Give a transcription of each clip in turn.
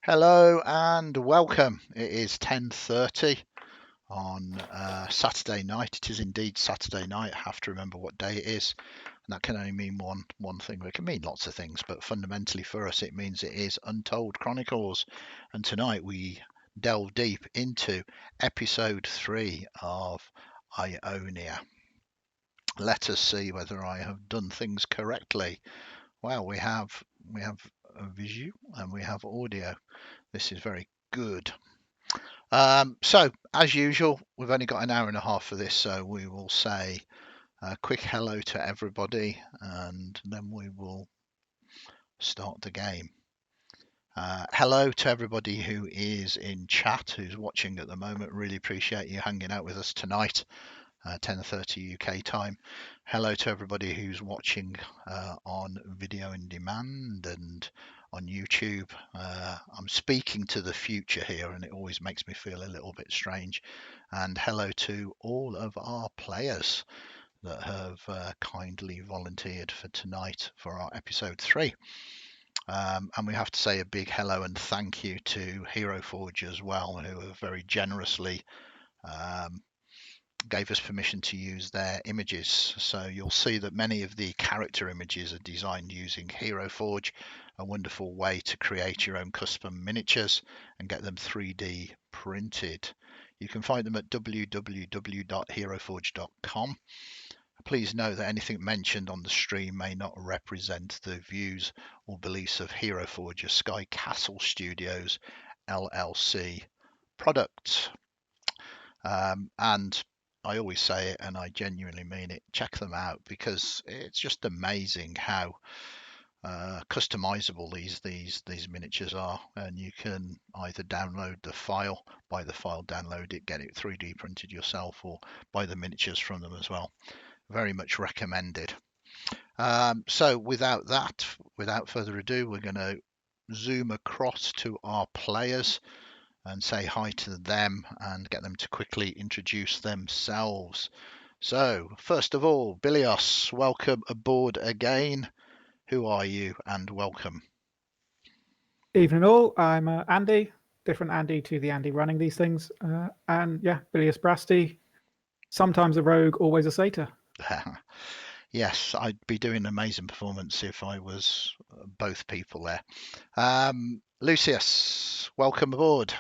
Hello and welcome. It is 10:30 on Saturday night. It is indeed Saturday night. I have to remember what day it is, and that can only mean one thing. It can mean lots of things, but fundamentally for us, it means it is Untold Chronicles. And tonight we delve deep into episode 3 of Ionia. Let us see whether I have done things correctly. Well, we have a visual and we have audio. This is very good. So, as usual, we've only got an hour and a half for this, so we will say a quick hello to everybody and then we will start the game. Hello to everybody who is in chat, who's watching at the moment. Really appreciate you hanging out with us tonight, 10:30 UK time. Hello to everybody who's watching on video in demand and on YouTube. I'm speaking to the future here, and it always makes me feel a little bit strange. And hello to all of our players that have kindly volunteered for tonight for our episode 3. And we have to say a big hello and thank you to Hero Forge as well, who have very generously gave us permission to use their images. So you'll see that many of the character images are designed using Hero Forge, a wonderful way to create your own custom miniatures and get them 3D printed. You can find them at www.heroforge.com. Please note that anything mentioned on the stream may not represent the views or beliefs of Hero Forge, a Sky Castle Studios LLC product. And I always say it, and I genuinely mean it. Check them out because it's just amazing how customizable these miniatures are, and you can either download the file, buy the file, download it, get it 3D printed yourself, or buy the miniatures from them as well. Very much recommended. So without further ado, we're going to zoom across to our players and say hi to them and get them to quickly introduce themselves. So, first of all, Bilios, welcome aboard again. Who are you and welcome? Evening all, I'm Andy, different Andy to the Andy running these things. And yeah, Bilius Brasty, sometimes a rogue, always a satyr. Yes, I'd be doing an amazing performance if I was both people there. Lucius, welcome aboard.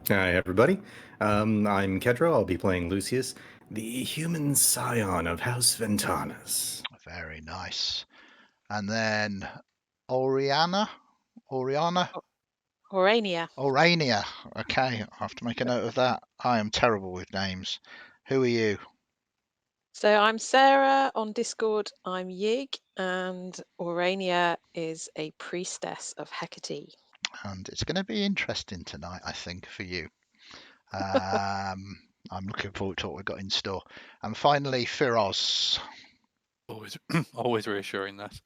Hi, everybody. I'm Kedro. I'll be playing Lucius, the human scion of House Ventanas. Very nice. And then Oriana? Orania. Orania. Okay, I have to make a note of that. I am terrible with names. Who are you? So I'm Sarah on Discord. I'm Yig, and Orania is a priestess of Hecate. And it's going to be interesting tonight, I think, for you. I'm looking forward to what we've got in store. And finally, Firoz. Always reassuring that.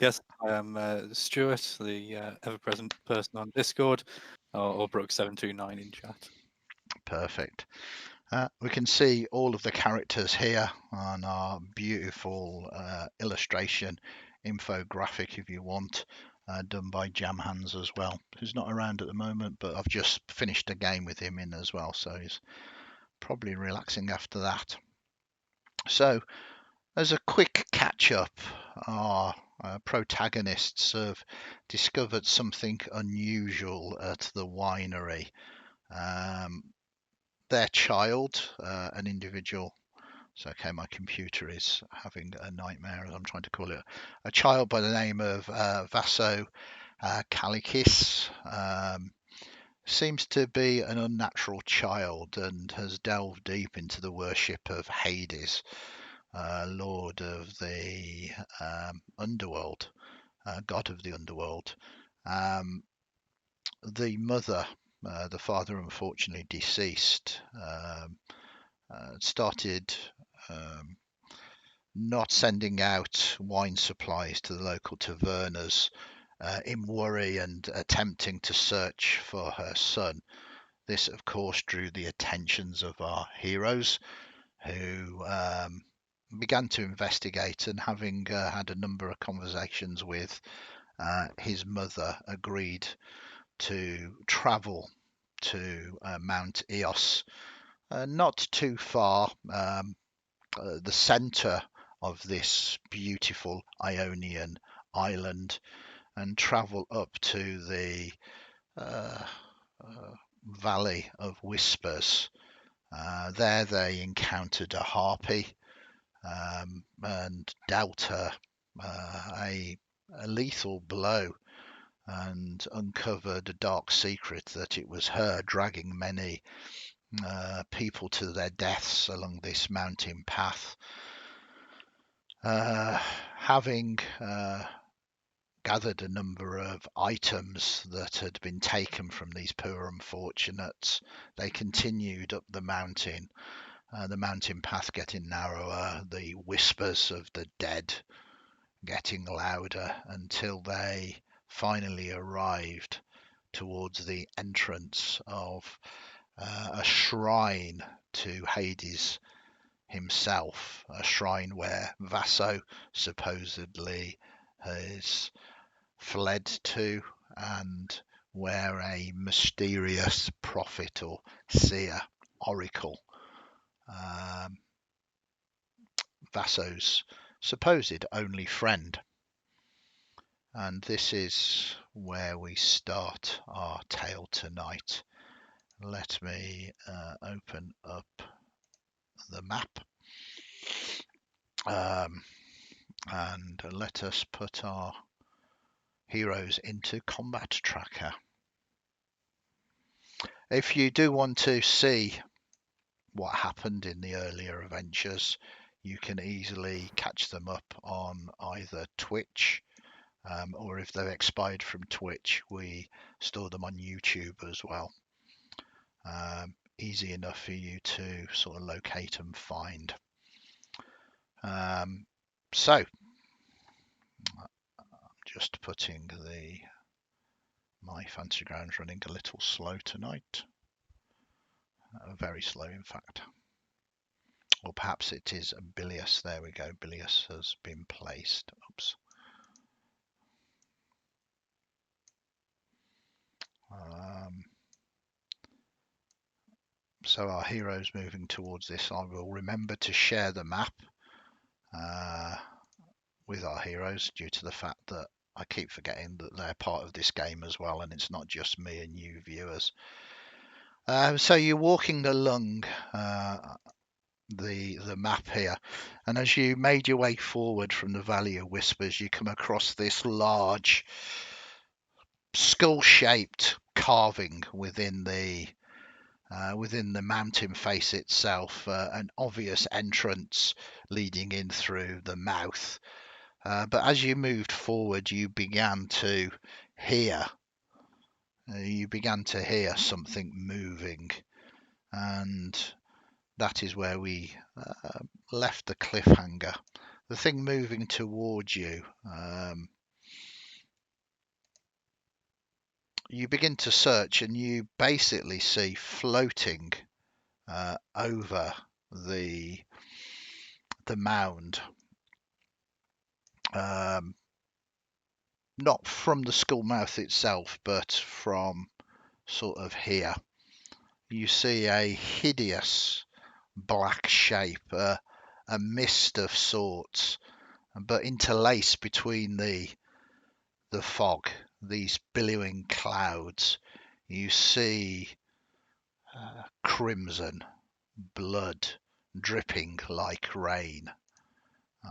Yes, I am Stuart, the ever-present person on Discord, or Brooke729 in chat. Perfect. We can see all of the characters here on our beautiful illustration infographic, if you want, done by Jam Hands as well, who's not around at the moment, but I've just finished a game with him in as well, so he's probably relaxing after that. So, as a quick catch-up, our protagonists have discovered something unusual at the winery. Their child, an individual, it's okay, my computer is having a nightmare as I'm trying to call it, a child by the name of Vaso Kalikis, seems to be an unnatural child and has delved deep into the worship of Hades, lord of the underworld, god of the underworld. The mother, the father unfortunately deceased, started not sending out wine supplies to the local tavernas in worry and attempting to search for her son. This, of course, drew the attentions of our heroes, who began to investigate, and having had a number of conversations with his mother agreed to travel to Mount Eos, not too far, the center of this beautiful Ionian island, and travel up to the Valley of Whispers. There they encountered a harpy and dealt her a lethal blow, and uncovered a dark secret that it was her dragging many people to their deaths along this mountain path. Having gathered a number of items that had been taken from these poor unfortunates, they continued up the mountain path getting narrower, the whispers of the dead getting louder, until they finally arrived towards the entrance of a shrine to Hades himself, a shrine where Vaso supposedly has fled to, and where a mysterious prophet or seer, oracle, Vaso's supposed only friend. And this is where we start our tale tonight. Let me open up the map, and let us put our heroes into combat tracker. If you do want to see what happened in the earlier adventures, you can easily catch them up on either Twitch, or if they've expired from Twitch, we store them on YouTube as well. Easy enough for you to sort of locate and find. So I'm just putting my fantasy grounds running a little slow tonight. Very slow, in fact. Or perhaps it is Bilious. There we go. Bilious has been placed. Oops. So our heroes moving towards this. I will remember to share the map with our heroes, due to the fact that I keep forgetting that they're part of this game as well, and it's not just me and you viewers. So you're walking along the map here, and as you made your way forward from the Valley of Whispers, you come across this large skull-shaped carving within the mountain face itself, an obvious entrance leading in through the mouth. But as you moved forward, you began to hear something moving, and that is where we left the cliffhanger. The thing moving towards you. You begin to search, and you basically see floating over the mound, not from the skull mouth itself, but from sort of here. You see a hideous black shape, a mist of sorts, but interlaced between the fog, these billowing clouds. You see crimson blood dripping like rain.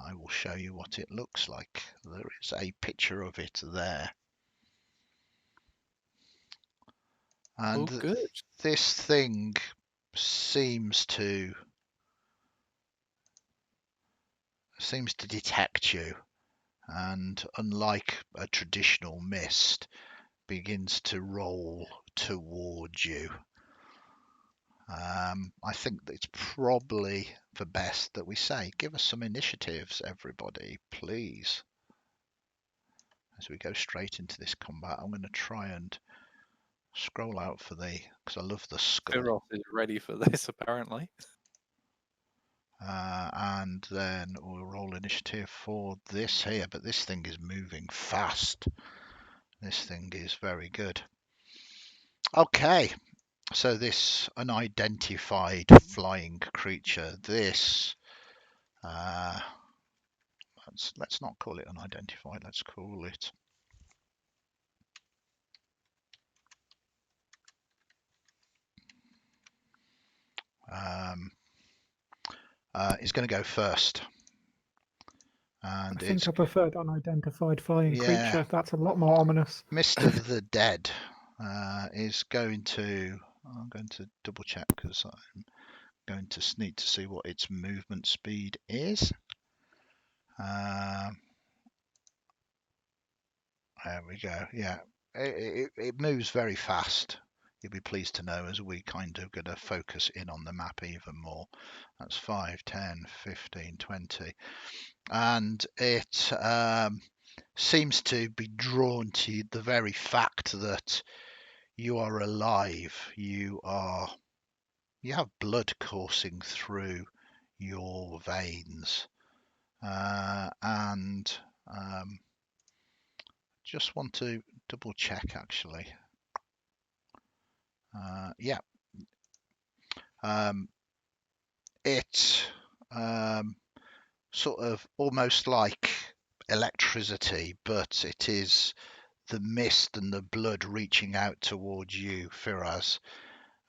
I will show you what it looks like. There is a picture of it there. And Oh, good. this thing seems to detect you, and unlike a traditional mist, begins to roll towards you. I think that it's probably for best that we say, give us some initiatives, everybody, please. As we go straight into this combat, I'm going to try and scroll out for because I love the skull. Kuros is ready for this, apparently. And then we'll roll initiative for this here, but this thing is moving fast. This thing is very good. Okay, so this unidentified flying creature, this let's not call it unidentified, let's call it is going to go first. And I think I preferred unidentified flying Yeah. creature. That's a lot more ominous. Mist of the Dead is going to. I'm going to double check because I'm going to need to see what its movement speed is. There we go. Yeah, it moves very fast. You'll be pleased to know as we kind of going to focus in on the map even more. That's 5, 10, 15, 20. And it seems to be drawn to the very fact that you are alive. You have blood coursing through your veins, and just want to double check actually. Yeah, it's sort of almost like electricity, but it is the mist and the blood reaching out towards you, Firaz,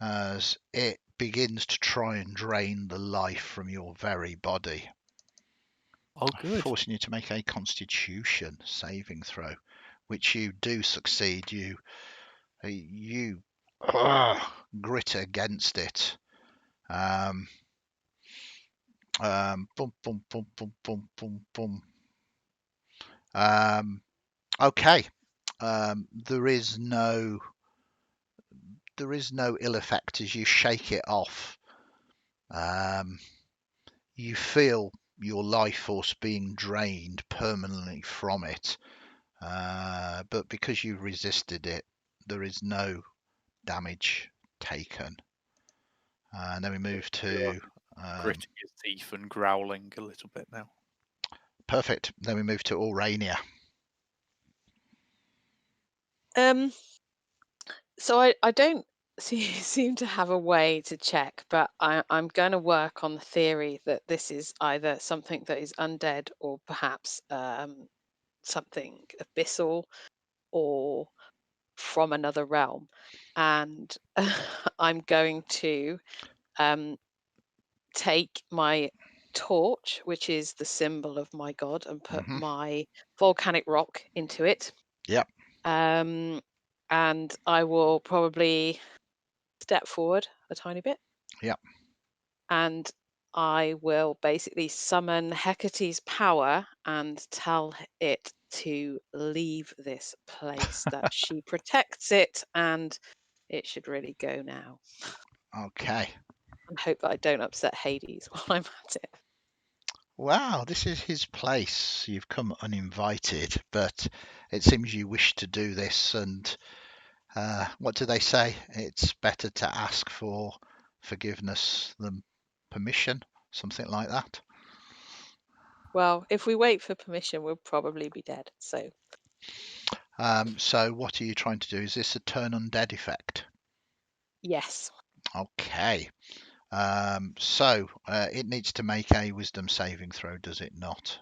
as it begins to try and drain the life from your very body. Oh, good. Forcing you to make a Constitution saving throw, which you do succeed. You grit against it. Boom, boom, boom, boom, boom, boom, boom. Okay. There is no ill effect as you shake it off. You feel your life force being drained permanently from it, but because you resisted it, there is no damage taken. And then we move to Gritting his teeth and growling a little bit now. perfect. Then we move to Aurania. So I don't seem to have a way to check, but I'm going to work on the theory that this is either something that is undead or perhaps something abyssal or from another realm. And I'm going to take my torch, which is the symbol of my god, and put my volcanic rock into it. Yep. And I will probably step forward a tiny bit. Yep. And I will basically summon Hecate's power and tell it to leave this place, that she protects it and it should really go now. Okay. And hope that I don't upset Hades while I'm at it. Wow, this is his place. You've come uninvited, but it seems you wish to do this. And what do they say? It's better to ask for forgiveness than permission, something like that. Well, if we wait for permission, we'll probably be dead. So what are you trying to do? Is this a turn undead effect? yes. Okay. It needs to make a wisdom saving throw, does it not?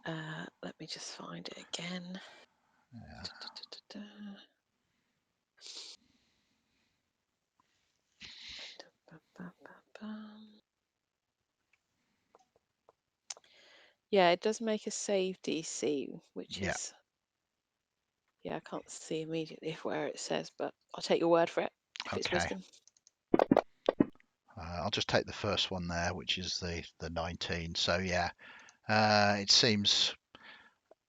Let me just find it again. Yeah. Yeah, it does make a save DC, which Yeah. is, yeah, I can't see immediately where it says, but I'll take your word for it if it's Okay. wisdom. I'll just take the first one there, which is the 19. So yeah, it seems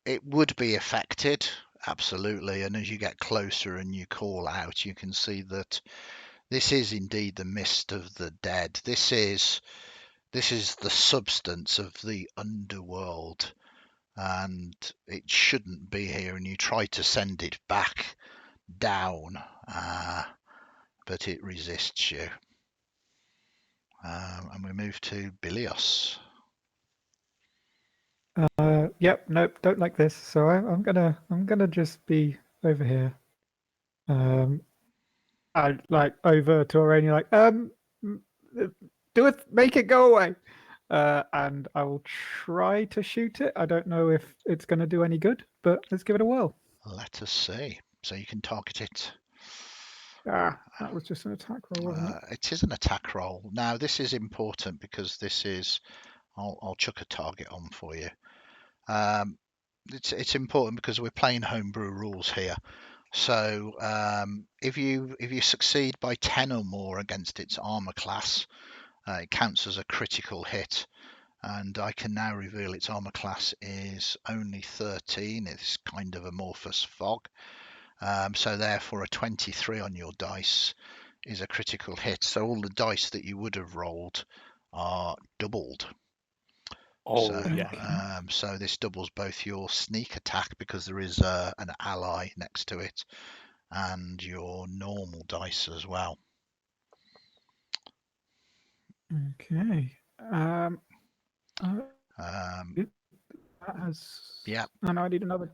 it would be affected, absolutely. And as you get closer and you call out, you can see that this is indeed the mist of the dead. This is the substance of the underworld, and it shouldn't be here. And you try to send it back down, but it resists you. And we move to Bilios. Yep. Nope. Don't like this. So I'm gonna just be over here. I like over to Aurelia, like do it, make it go away. And I will try to shoot it. I don't know if it's going to do any good, but let's give it a whirl. Let us see. So you can target it. Ah, that was just an attack roll, wasn't it? It is an attack roll. Now this is important because this is. I'll chuck a target on for you. It's important because we're playing homebrew rules here. So if you succeed by 10 or more against its armor class, it counts as a critical hit. And I can now reveal its armor class is only 13. It's kind of amorphous fog. So therefore a 23 on your dice is a critical hit. So all the dice that you would have rolled are doubled. Oh, yeah. So this doubles both your sneak attack because there is an ally next to it, and your normal dice as well. Okay. That has. Yeah. Oh, no, I need another.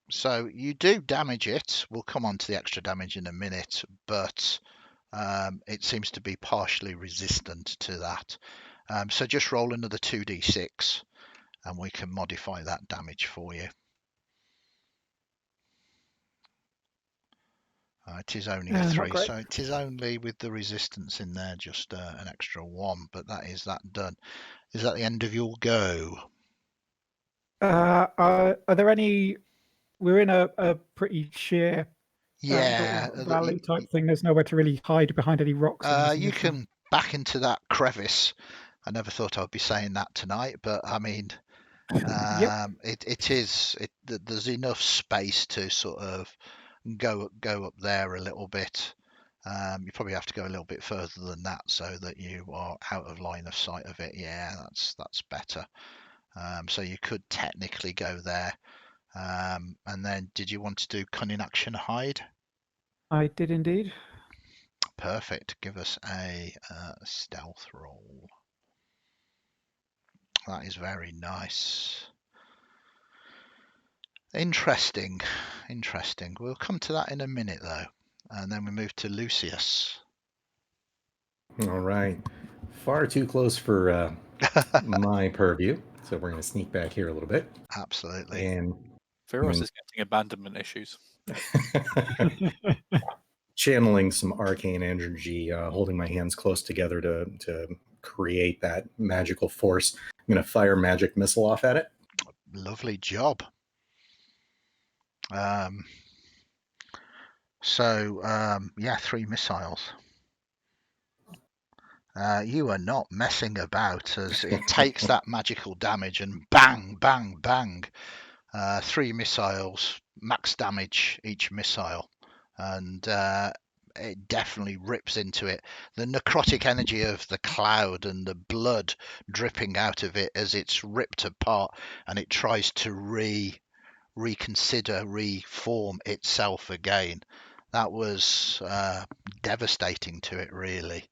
So you do damage it. We'll come on to the extra damage in a minute, but it seems to be partially resistant to that. So just roll another 2d6 and we can modify that damage for you. It is only a 3, so it is only with the resistance in there just an extra 1, but that is that done. Is that the end of your go? Are there any? We're in a pretty sheer Yeah, sort of valley type thing. There's nowhere to really hide behind any rocks. you can back into that crevice. I never thought I would be saying that tonight, but I mean, Yep. There's enough space to sort of go up there a little bit. You probably have to go a little bit further than that so that you are out of line of sight of it. Yeah, that's better. So you could technically go there. And then, did you want to do cunning action hide? I did indeed. Perfect. Give us a stealth roll. That is very nice. Interesting. We'll come to that in a minute, though. And then we move to Lucius. All right. Far too close for my purview. So we're going to sneak back here a little bit. Absolutely. And Firos is getting abandonment issues. channeling some arcane energy, holding my hands close together to create that magical force. I'm going to fire magic missile off at it. Lovely job. Yeah, 3 missiles. You are not messing about as it takes that magical damage and bang, bang, bang. 3 missiles, max damage each missile. And it definitely rips into it. The necrotic energy of the cloud and the blood dripping out of it as it's ripped apart and it tries to reconsider, reform itself again. That was devastating to it, really.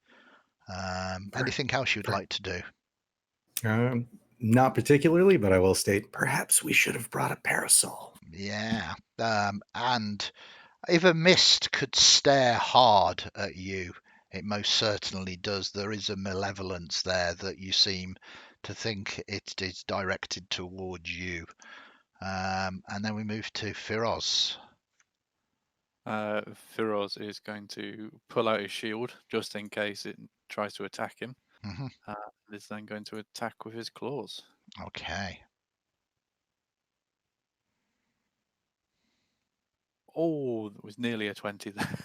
Anything else you'd like to do? Not particularly, but I will state perhaps we should have brought a parasol. Yeah. And if a mist could stare hard at you, it most certainly does. There is a malevolence there that you seem to think it is directed towards you. And then we move to Firoz. Firoz is going to pull out his shield just in case it tries to attack him. Mm-hmm. Is then going to attack with his claws. Okay. Oh, it was nearly a 20 there.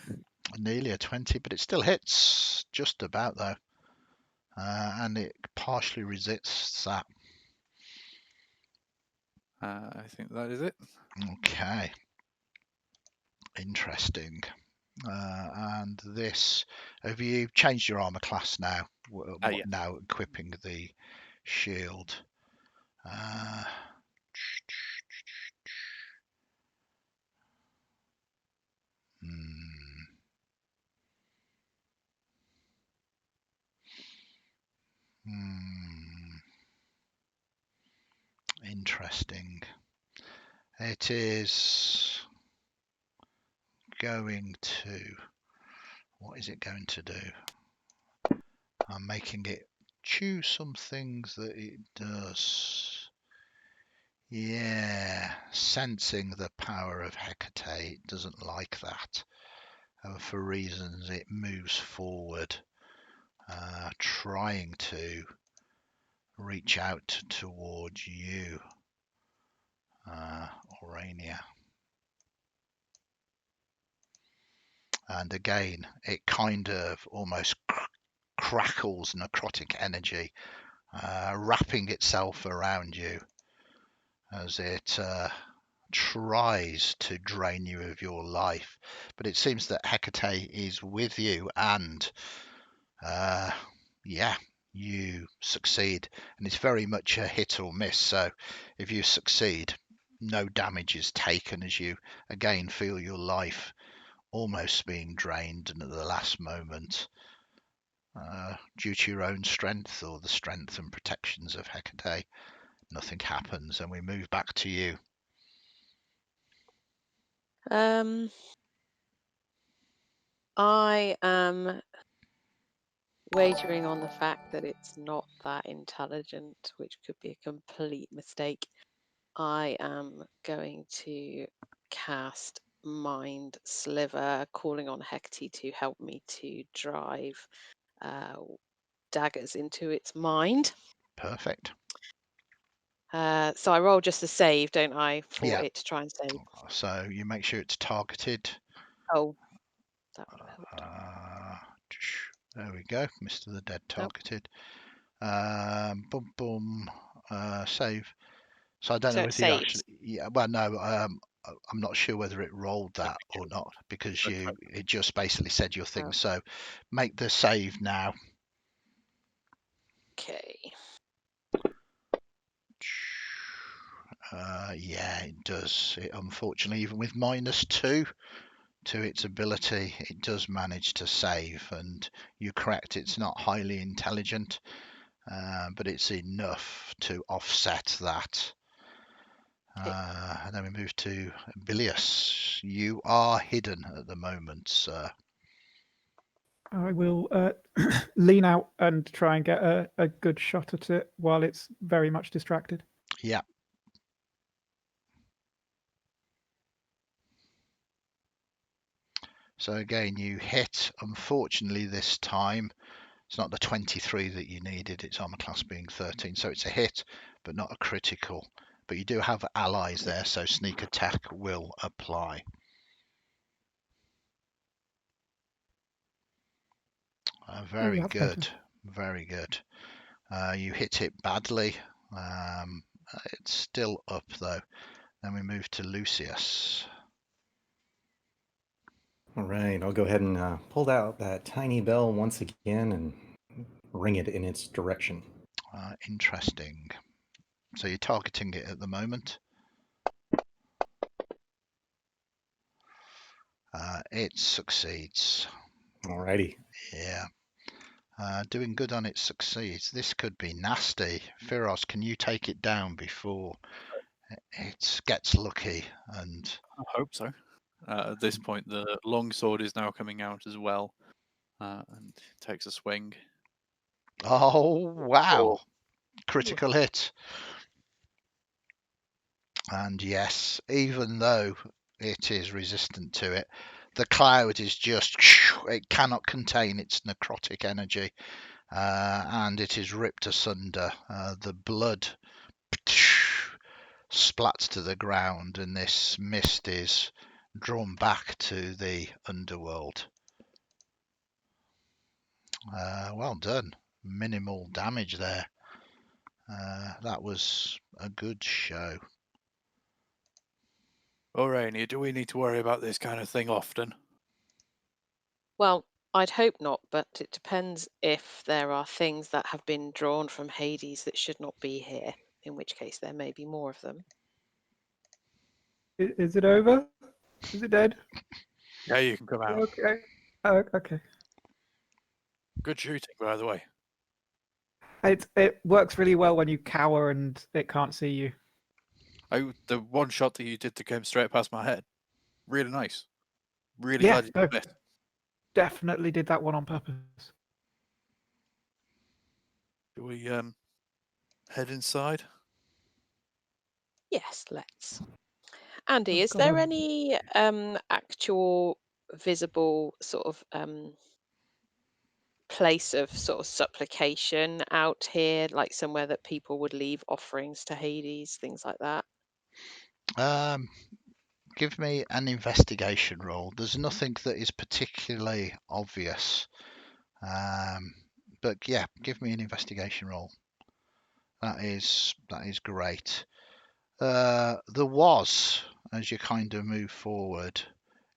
Nearly a 20, but it still hits just about, though. And it partially resists that. I think that is it. Okay. Interesting. And this, have you changed your armor class now? Yeah. Now equipping the shield. Interesting. It is going to... What is it going to do? I'm making it choose some things that it does. Yeah, sensing the power of Hecate. It doesn't like that. For reasons it moves forward, trying to reach out towards you, Aurania. And again, it kind of almost crackles necrotic energy, wrapping itself around you as it tries to drain you of your life. But it seems that Hecate is with you, and yeah, you succeed. And it's very much a hit or miss. So if you succeed, no damage is taken as you again feel your life almost being drained, and at the last moment, due to your own strength or the strength and protections of Hecate, nothing happens, and we move back to you. I am wagering on the fact that it's not that intelligent, which could be a complete mistake. I am going to cast Mind Sliver, calling on Hecate to help me to drive daggers into its mind. Perfect. So I roll just a save, don't I, for Yeah. it to try and save? So you make sure it's targeted. Oh, that would have helped. There we go. Mr. the Dead targeted. Boom, boom. Save. So I don't So know it if you saves. actually. Yeah. Well, no. I'm not sure whether it rolled that or not, because it just basically said your thing. Oh. So make the save now. Okay. Yeah, it does. It, unfortunately, even with -2 to its ability, it does manage to save. And you're correct, it's not highly intelligent, but it's enough to offset that. And then we move to Bilius. You are hidden at the moment, sir. I will lean out and try and get a good shot at it while it's very much distracted. Yeah. So again, you hit. Unfortunately, this time it's not the 23 that you needed. Its armor class being 13, so it's a hit, but not a critical. But you do have allies there, so sneak attack will apply. Very that's good. better. Very good. You hit it badly. It's still up though. Then we move to Lucius. All right, I'll go ahead and pull out that tiny bell once again and ring it in its direction. Interesting. So you're targeting it at the moment. It succeeds. Alrighty. Yeah. Doing good on it succeeds. This could be nasty. Firos, can you take it down before it gets lucky? And I hope so. At this point, the longsword is now coming out as well, and takes a swing. oh wow, Oh. critical hit. And yes, even though it is resistant to it, the cloud is just, it cannot contain its necrotic energy, and it is ripped asunder. The blood splats to the ground, and this mist is drawn back to the underworld. Well done. Minimal damage there. That was a good show. Aurania, do we need to worry about this kind of thing often? Well, I'd hope not, but it depends if there are things that have been drawn from Hades that should not be here, in which case there may be more of them. Is it over? Is it dead? Yeah, you can come out. Okay. Okay. Good shooting, by the way. It works really well when you cower and it can't see you. The one shot that you did that came straight past my head, really nice. Really Yeah, glad you no, did it. definitely did that one on purpose. Do we head inside? Yes, let's. Andy, I've is got there a- any actual visible sort of place of sort of supplication out here, like somewhere that people would leave offerings to Hades, things like that? Give me an investigation roll. There's nothing that is particularly obvious. But yeah, give me an investigation roll. That is great. There was, as you kind of move forward,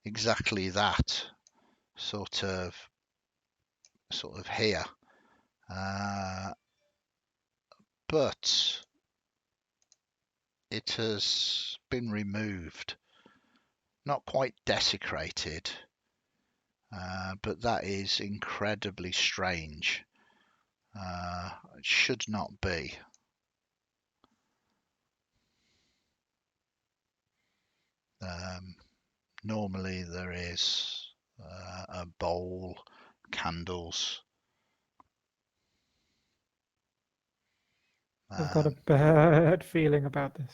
exactly that sort of here. But it has been removed. Not quite desecrated, but that is incredibly strange. It should not be. Normally there is a bowl, candles. I've got a bad feeling about this.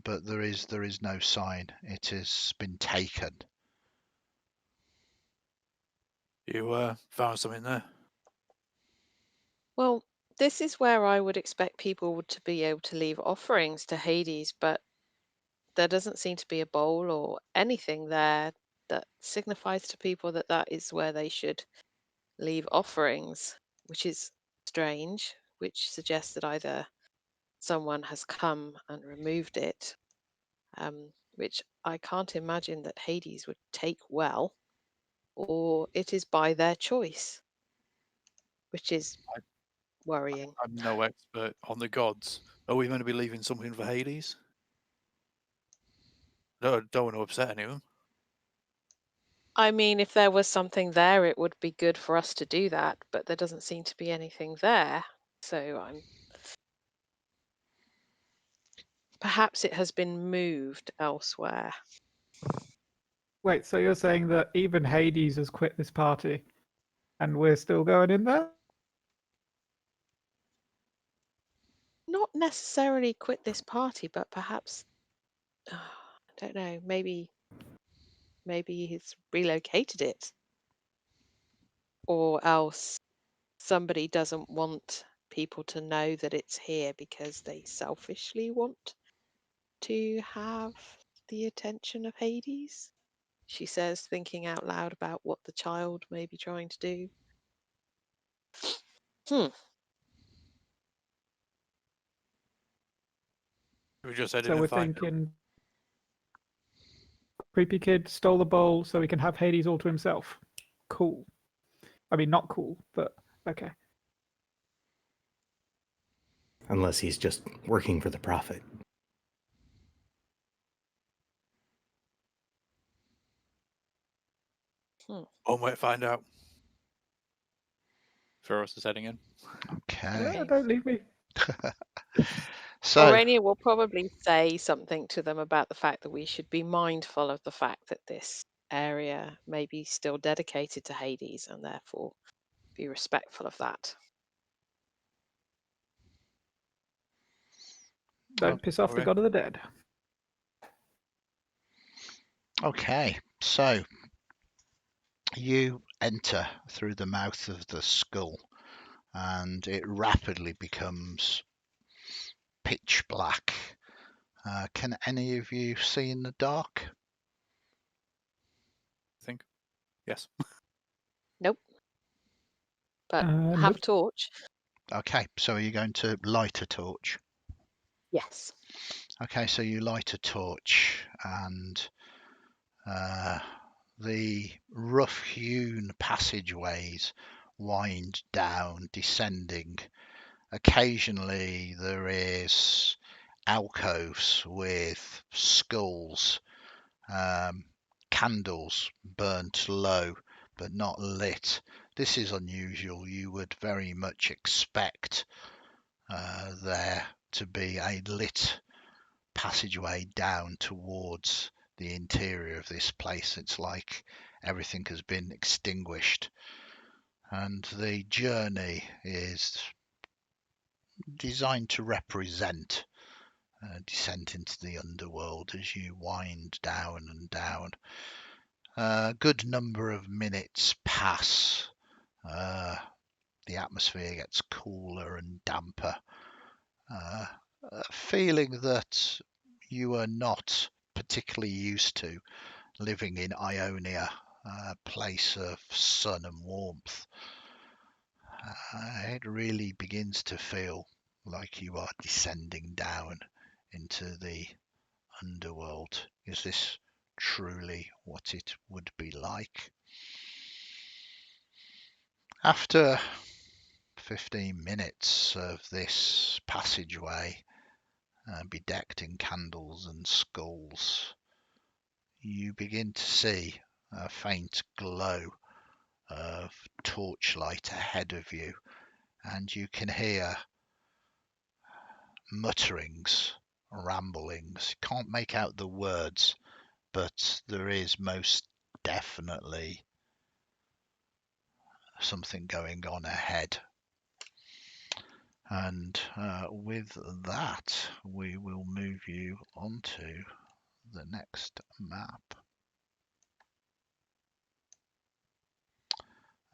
But there is no sign. It has been taken. You found something there? Well, this is where I would expect people to be able to leave offerings to Hades, but there doesn't seem to be a bowl or anything there that signifies to people that that is where they should leave offerings, which is strange, which suggests that either someone has come and removed it, which I can't imagine that Hades would take well, or it is by their choice, which is worrying. I'm no expert on the gods. Are we going to be leaving something for Hades? No, don't want to upset any of them. I mean, if there was something there, it would be good for us to do that, but there doesn't seem to be anything there. So perhaps it has been moved elsewhere. Wait, so you're saying that even Hades has quit this party, and we're still going in there? Not necessarily quit this party, but perhaps I don't know, maybe he's relocated it. Or else somebody doesn't want people to know that it's here because they selfishly want to have the attention of Hades, she says, thinking out loud about what the child may be trying to do. We just head in So and we're find out. thinking creepy kid stole the bowl so he can have Hades all to himself. Cool. I mean, not cool, but okay. Unless he's just working for the prophet. One way to find out. Ferris is heading in. Okay. Don't leave me. So Aurania will probably say something to them about the fact that we should be mindful of the fact that this area may be still dedicated to Hades and therefore be respectful of that. Don't piss off the Okay. god of the dead. okay. So you enter through the mouth of the skull, and it rapidly becomes pitch black. Can any of you see in the dark? I think. Yes. Nope. But have Nope. a torch. Okay, so are you going to light a torch? Yes. Okay, so you light a torch, and the rough-hewn passageways wind down, descending. Occasionally there is alcoves with skulls, candles burnt low but not lit. This is unusual. You would very much expect there to be a lit passageway down towards the interior of this place. It's like everything has been extinguished, and the journey is designed to represent descent into the underworld as you wind down and down. A good number of minutes pass. The atmosphere gets cooler and damper. A feeling that you are not particularly used to living in Ionia, a place of sun and warmth. It really begins to feel like you are descending down into the underworld. Is this truly what it would be like? After 15 minutes of this passageway, bedecked in candles and skulls, you begin to see a faint glow of torchlight ahead of you, and you can hear mutterings, ramblings. You can't make out the words, but there is most definitely something going on ahead. And with that, we will move you onto the next map.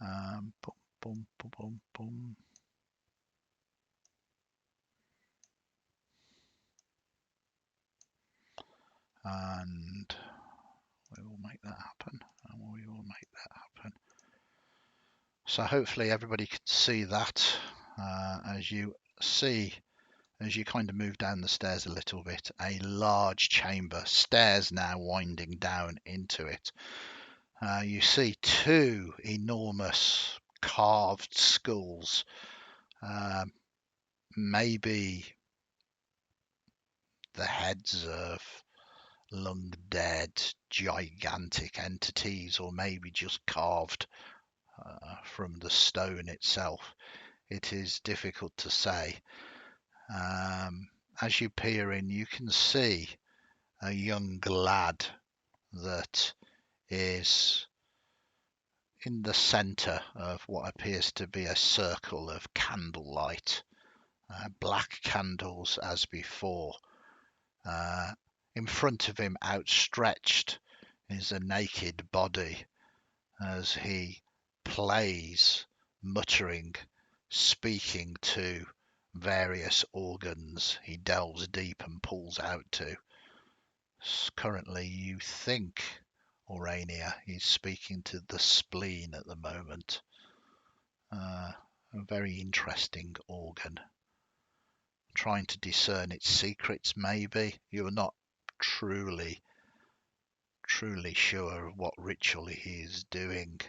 Boom, boom, boom, boom, boom. And we will make that happen, and we will make that happen. So hopefully everybody can see that. As you see, as you kind of move down the stairs a little bit, a large chamber, stairs now winding down into it. You see two enormous carved skulls, maybe the heads of long dead gigantic entities, or maybe just carved from the stone itself. It is difficult to say. As you peer in, you can see a young lad that is in the center of what appears to be a circle of candlelight, black candles as before. In front of him, outstretched, is a naked body as he plays, muttering, speaking to various organs he delves deep and pulls out to. Currently, you think, Aurania, he's speaking to the spleen at the moment. A very interesting organ. Trying to discern its secrets, maybe. You're not truly sure of what ritual he is doing.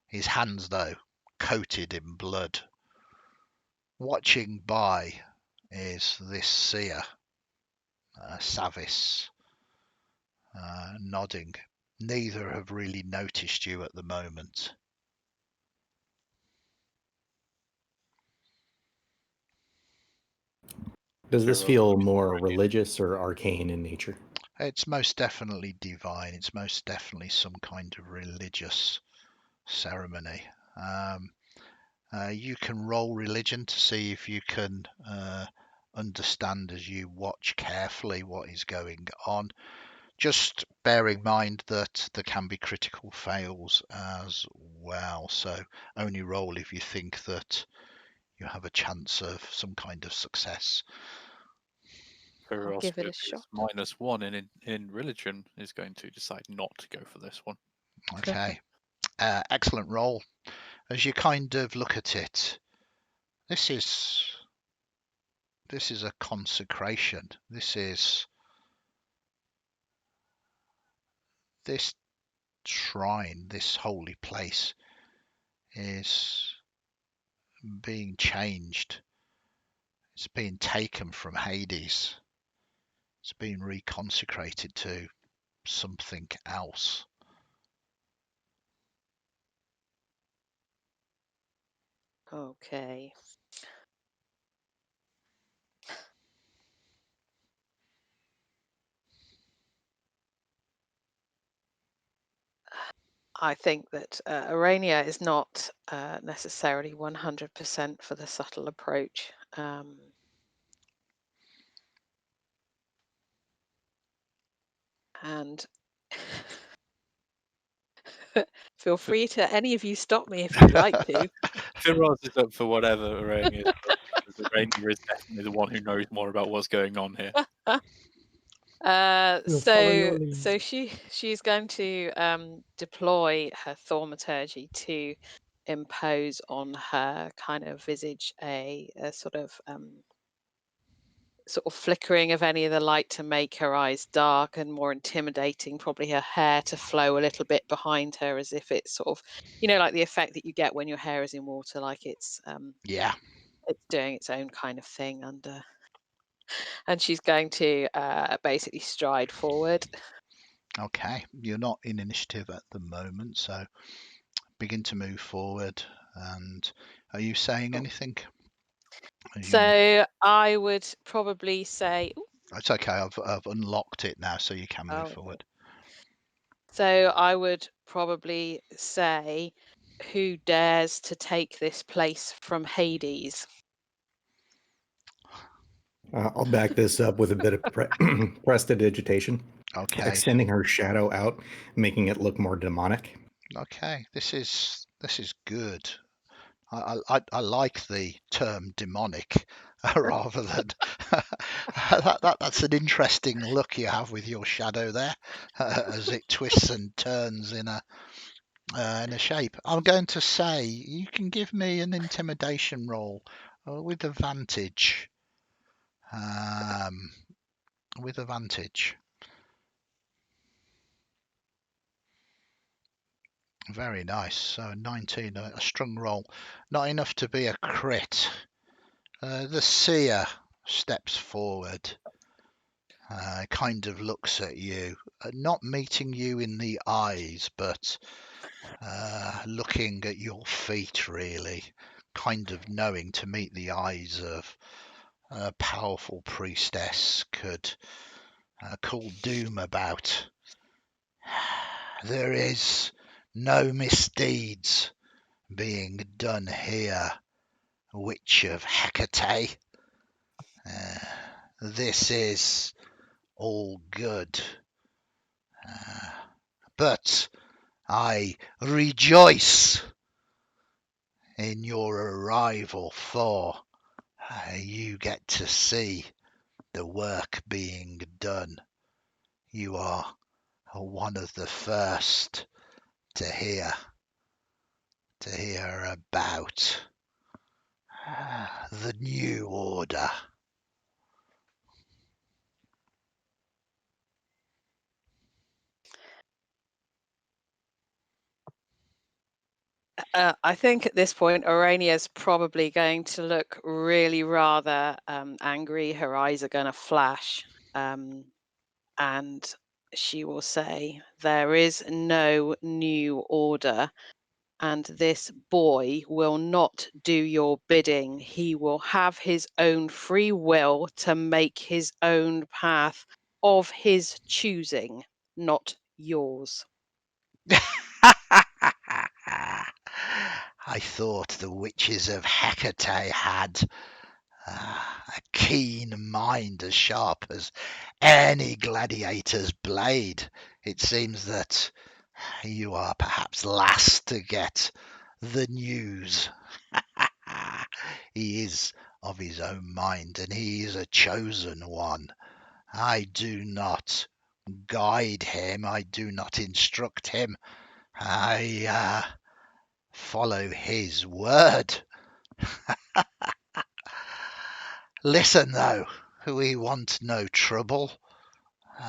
His hands, though, coated in blood. Watching by is this seer, Savis, nodding. Neither have really noticed you at the moment. Does this Sure, feel I'll- more religious or arcane in nature? It's most definitely divine. It's most definitely some kind of religious ceremony. You can roll religion to see if you can understand as you watch carefully what is going on. Just bear in mind that there can be critical fails as well. So only roll if you think that you have a chance of some kind of success. Who I'll else give it a with shot. his -1 in religion is going to decide not to go for this one. Okay. Excellent roll. As you kind of look at it, this is a consecration. This shrine, this holy place is being changed. It's being taken from Hades. It's being reconsecrated to something else. Okay. I think that Urania is not necessarily 100% for the subtle approach. And feel free to any of you stop me if you'd like to. Firaz is up for whatever Urania is up, because Urania is definitely the one who knows more about what's going on here. We'll follow your lead. So she's going to deploy her thaumaturgy to impose on her kind of visage a sort of flickering of any of the light to make her eyes dark and more intimidating, probably her hair to flow a little bit behind her as if it's sort of, like the effect that you get when your hair is in water, like it's Yeah. it's doing its own kind of thing under. And she's going to basically stride forward. Okay. You're not in initiative at the moment, so begin to move forward. And are you saying anything? So I would probably say, It's okay. I've unlocked it now, so you can move okay. forward. So I would probably say, who dares to take this place from Hades? I'll back this up with a bit of prestidigitation, Okay. extending her shadow out, making it look more demonic. Okay. This is good. I like the term demonic rather than that's an interesting look you have with your shadow there as it twists and turns in a shape. I'm going to say you can give me an intimidation roll with advantage. With advantage. Very nice. So 19, a strong roll. Not enough to be a crit. The seer steps forward, kind of looks at you, not meeting you in the eyes, but looking at your feet really, kind of knowing to meet the eyes of a powerful priestess could call doom about. There is no misdeeds being done here, Witch of Hecate. This is all good. But I rejoice in your arrival, for you get to see the work being done. You are one of the first to hear about the new order. I think at this point, Orania's probably going to look really rather angry. Her eyes are going to flash. And she will say, "There is no new order, and this boy will not do your bidding. He will have his own free will to make his own path of his choosing, not yours." I thought the witches of Hecate had a keen mind as sharp as any gladiator's blade. It seems that you are perhaps last to get the news. He is of his own mind, and he is a chosen one. I do not guide him, I do not instruct him. I follow his word. Listen, though, we want no trouble.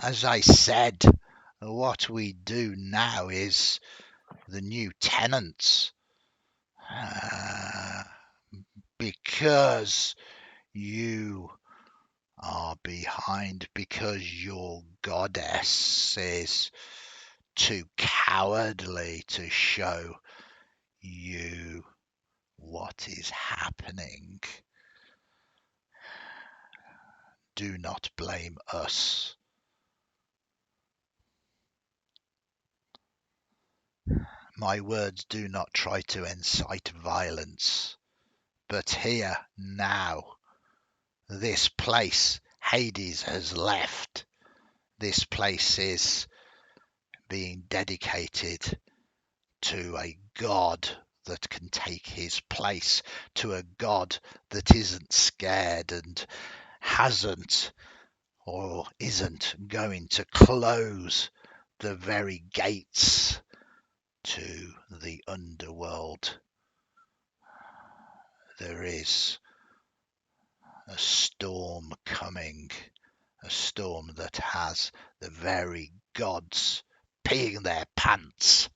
As I said, what we do now is the new tenants. Because you are behind, because your goddess is too cowardly to show you what is happening. Do not blame us. My words do not try to incite violence, but here, now, this place Hades has left. This place is being dedicated to a god that can take his place, to a god that isn't scared and hasn't or isn't going to close the very gates to the underworld. There is a storm coming, a storm that has the very gods peeing their pants.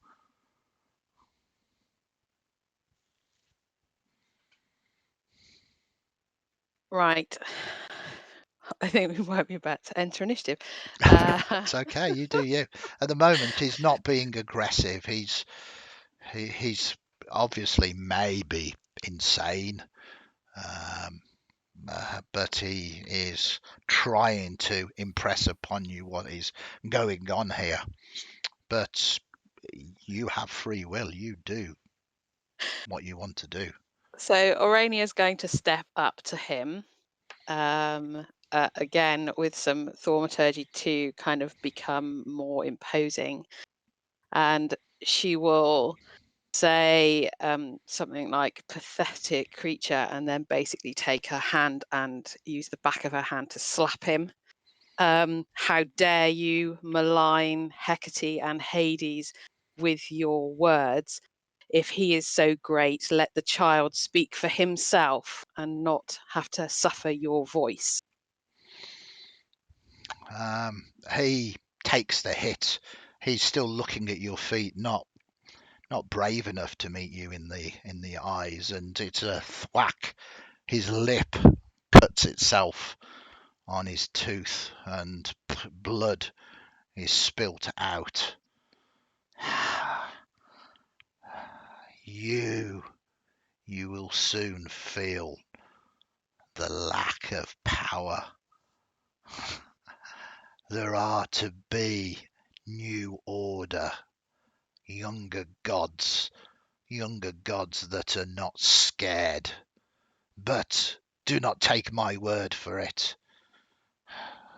Right. I think we might be about to enter initiative. It's okay, you do you. At the moment, he's not being aggressive. He's obviously maybe insane, but he is trying to impress upon you what is going on here. But you have free will. You do what you want to do. So Aurania is going to step up to him, again with some thaumaturgy to kind of become more imposing, and she will say something like "pathetic creature," and then basically take her hand and use the back of her hand to slap him. How dare you malign Hecate and Hades with your words? If he is so great, let the child speak for himself and not have to suffer your voice. He takes the hit. He's still looking at your feet, not brave enough to meet you in the eyes, and it's a thwack. His lip cuts itself on his tooth, and blood is spilt out. You will soon feel the lack of power. There are to be new order, younger gods that are not scared. But do not take my word for it.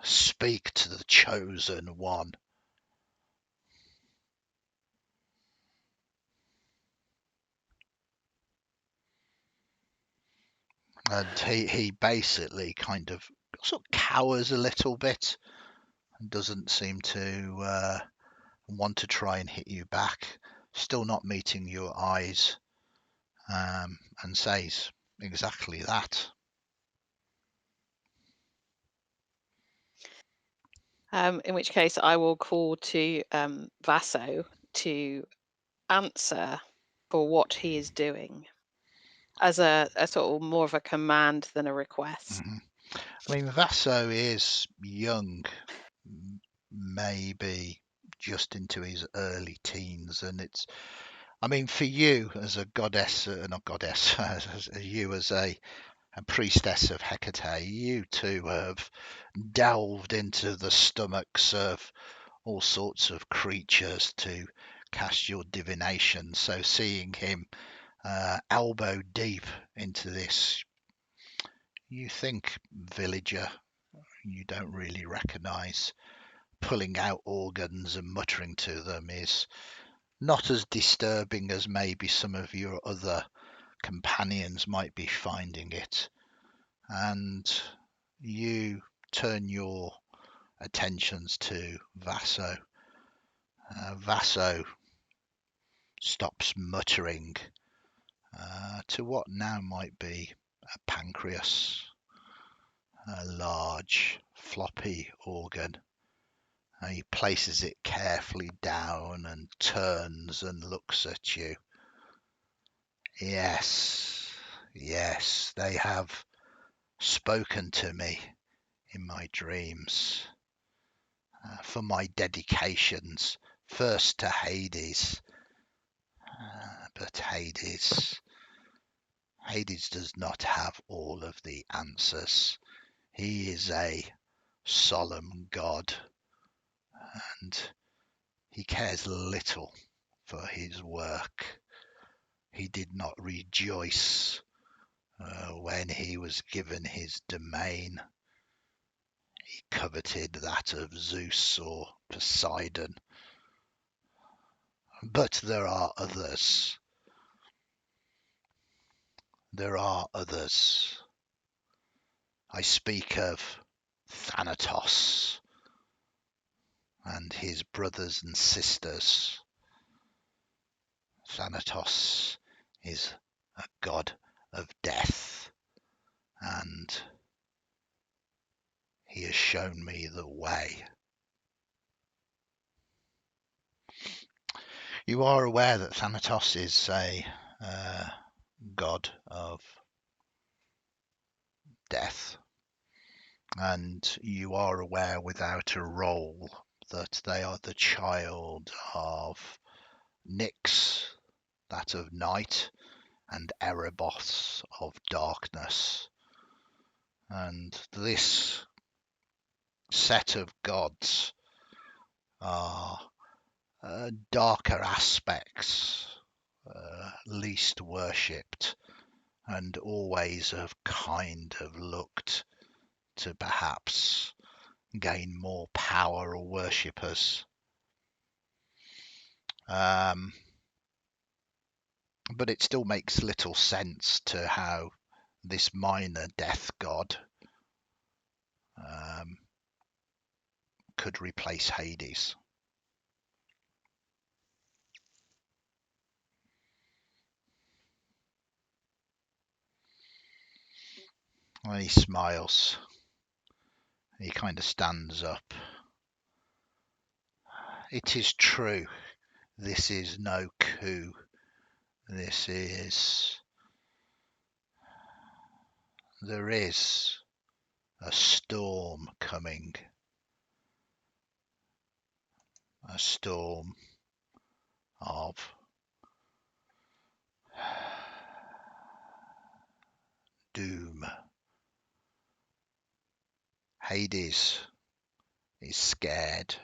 Speak to the chosen one. And he basically kind of sort of cowers a little bit and doesn't seem to want to try and hit you back. Still not meeting your eyes, and says exactly that. In which case, I will call to Vaso to answer for what he is doing as a sort of more of a command than a request. I mean, Vaso is young, maybe just into his early teens, and it's, I mean, for you as a goddess, not goddess, as you as a priestess of Hecate, you too have delved into the stomachs of all sorts of creatures to cast your divination. So seeing him elbow deep into this, you think villager you don't really recognize, pulling out organs and muttering to them is not as disturbing as maybe some of your other companions might be finding it. And you turn your attentions to Vaso. Vaso stops muttering to what now might be a pancreas, a large floppy organ. He places it carefully down and turns and looks at you. Yes, yes, they have spoken to me in my dreams for my dedications, first to Hades, but Hades does not have all of the answers. He is a solemn god, and he cares little for his work. He did not rejoice when he was given his domain. He coveted that of Zeus or Poseidon. But there are others. There are others. I speak of Thanatos and his brothers and sisters. Thanatos is a god of death, and he has shown me the way. You are aware that Thanatos is a god of death, and you are aware without a role that they are the child of Nyx, that of night, and Erebos of darkness. And this set of gods are darker aspects, least worshipped, and always have kind of looked to perhaps gain more power or worshippers. But it still makes little sense to how this minor death god could replace Hades. And he smiles. He kind of stands up. It is true. This is no coup. This is... There is a storm coming. A storm of doom. Hades is scared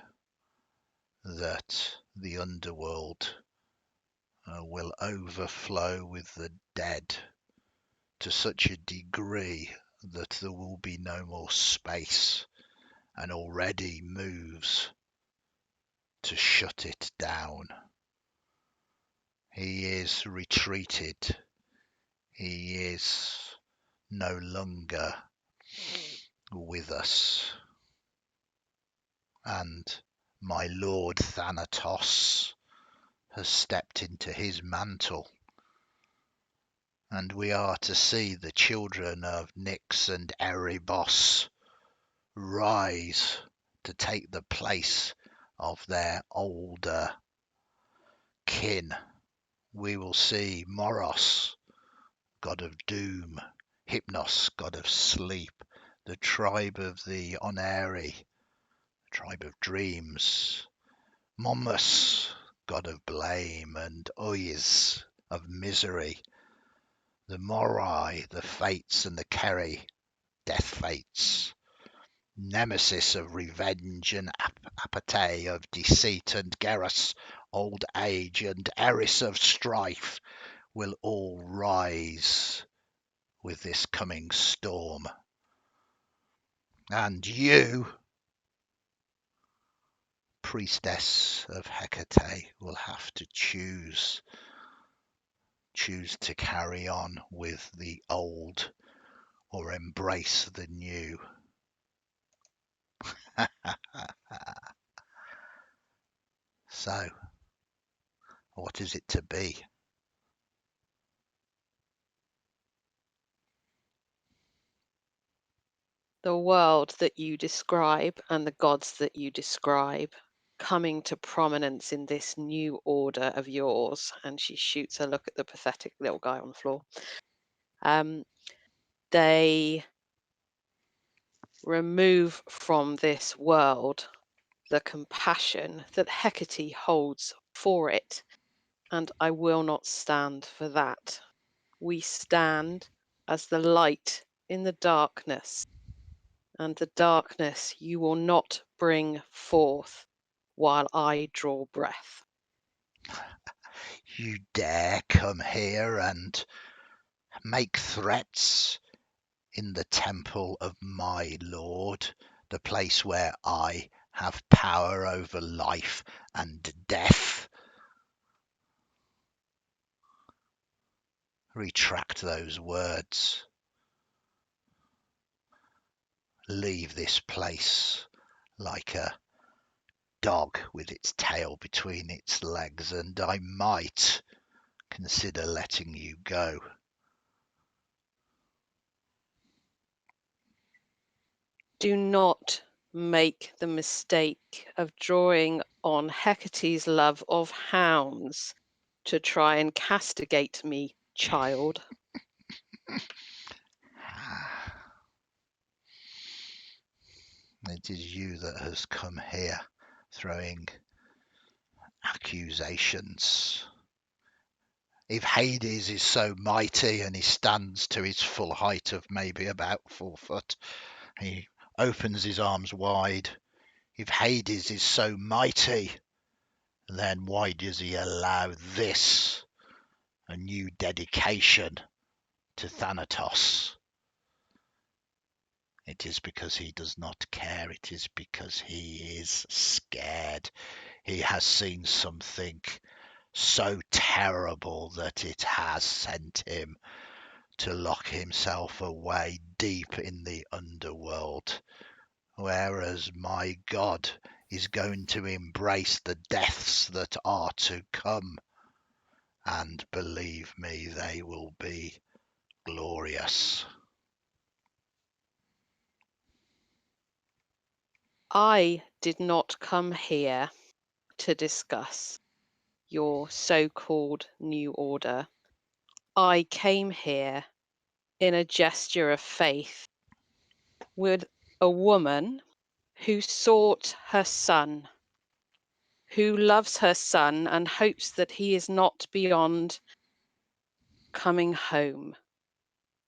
that the underworld will overflow with the dead to such a degree that there will be no more space, and already moves to shut it down. He is retreated. He is no longer with us. And my lord Thanatos has stepped into his mantle. And we are to see the children of Nyx and Erebos rise to take the place of their older kin. We will see Moros, god of doom, Hypnos, god of sleep, the tribe of the Oneri, tribe of dreams, Momus, god of blame, and Oiz of misery, the Morai, the fates, and the Keri, death fates, Nemesis of revenge, and Apate of deceit, and Geras, old age, and Eris of strife will all rise with this coming storm. And you, priestess of Hecate, will have to choose to carry on with the old or embrace the new. So, what is it to be? The world that you describe and the gods that you describe coming to prominence in this new order of yours. And she shoots a look at the pathetic little guy on the floor. They remove from this world the compassion that Hecate holds for it, and I will not stand for that. We stand as the light in the darkness, and the darkness you will not bring forth while I draw breath. You dare come here and make threats in the temple of my lord, the place where I have power over life and death. Retract those words. Leave this place like a dog with its tail between its legs, and I might consider letting you go. Do not make the mistake of drawing on Hecate's love of hounds to try and castigate me, child. It is you that has come here throwing accusations. If Hades is so mighty and he stands to his full height of maybe about 4 foot, he opens his arms wide. If Hades is so mighty, then why does he allow this, a new dedication to Thanatos? It is because he does not care. It is because he is scared. He has seen something so terrible that it has sent him to lock himself away deep in the underworld, whereas my God is going to embrace the deaths that are to come, and believe me, they will be glorious. I did not come here to discuss your so-called new order. I came here in a gesture of faith with a woman who sought her son, who loves her son and hopes that he is not beyond coming home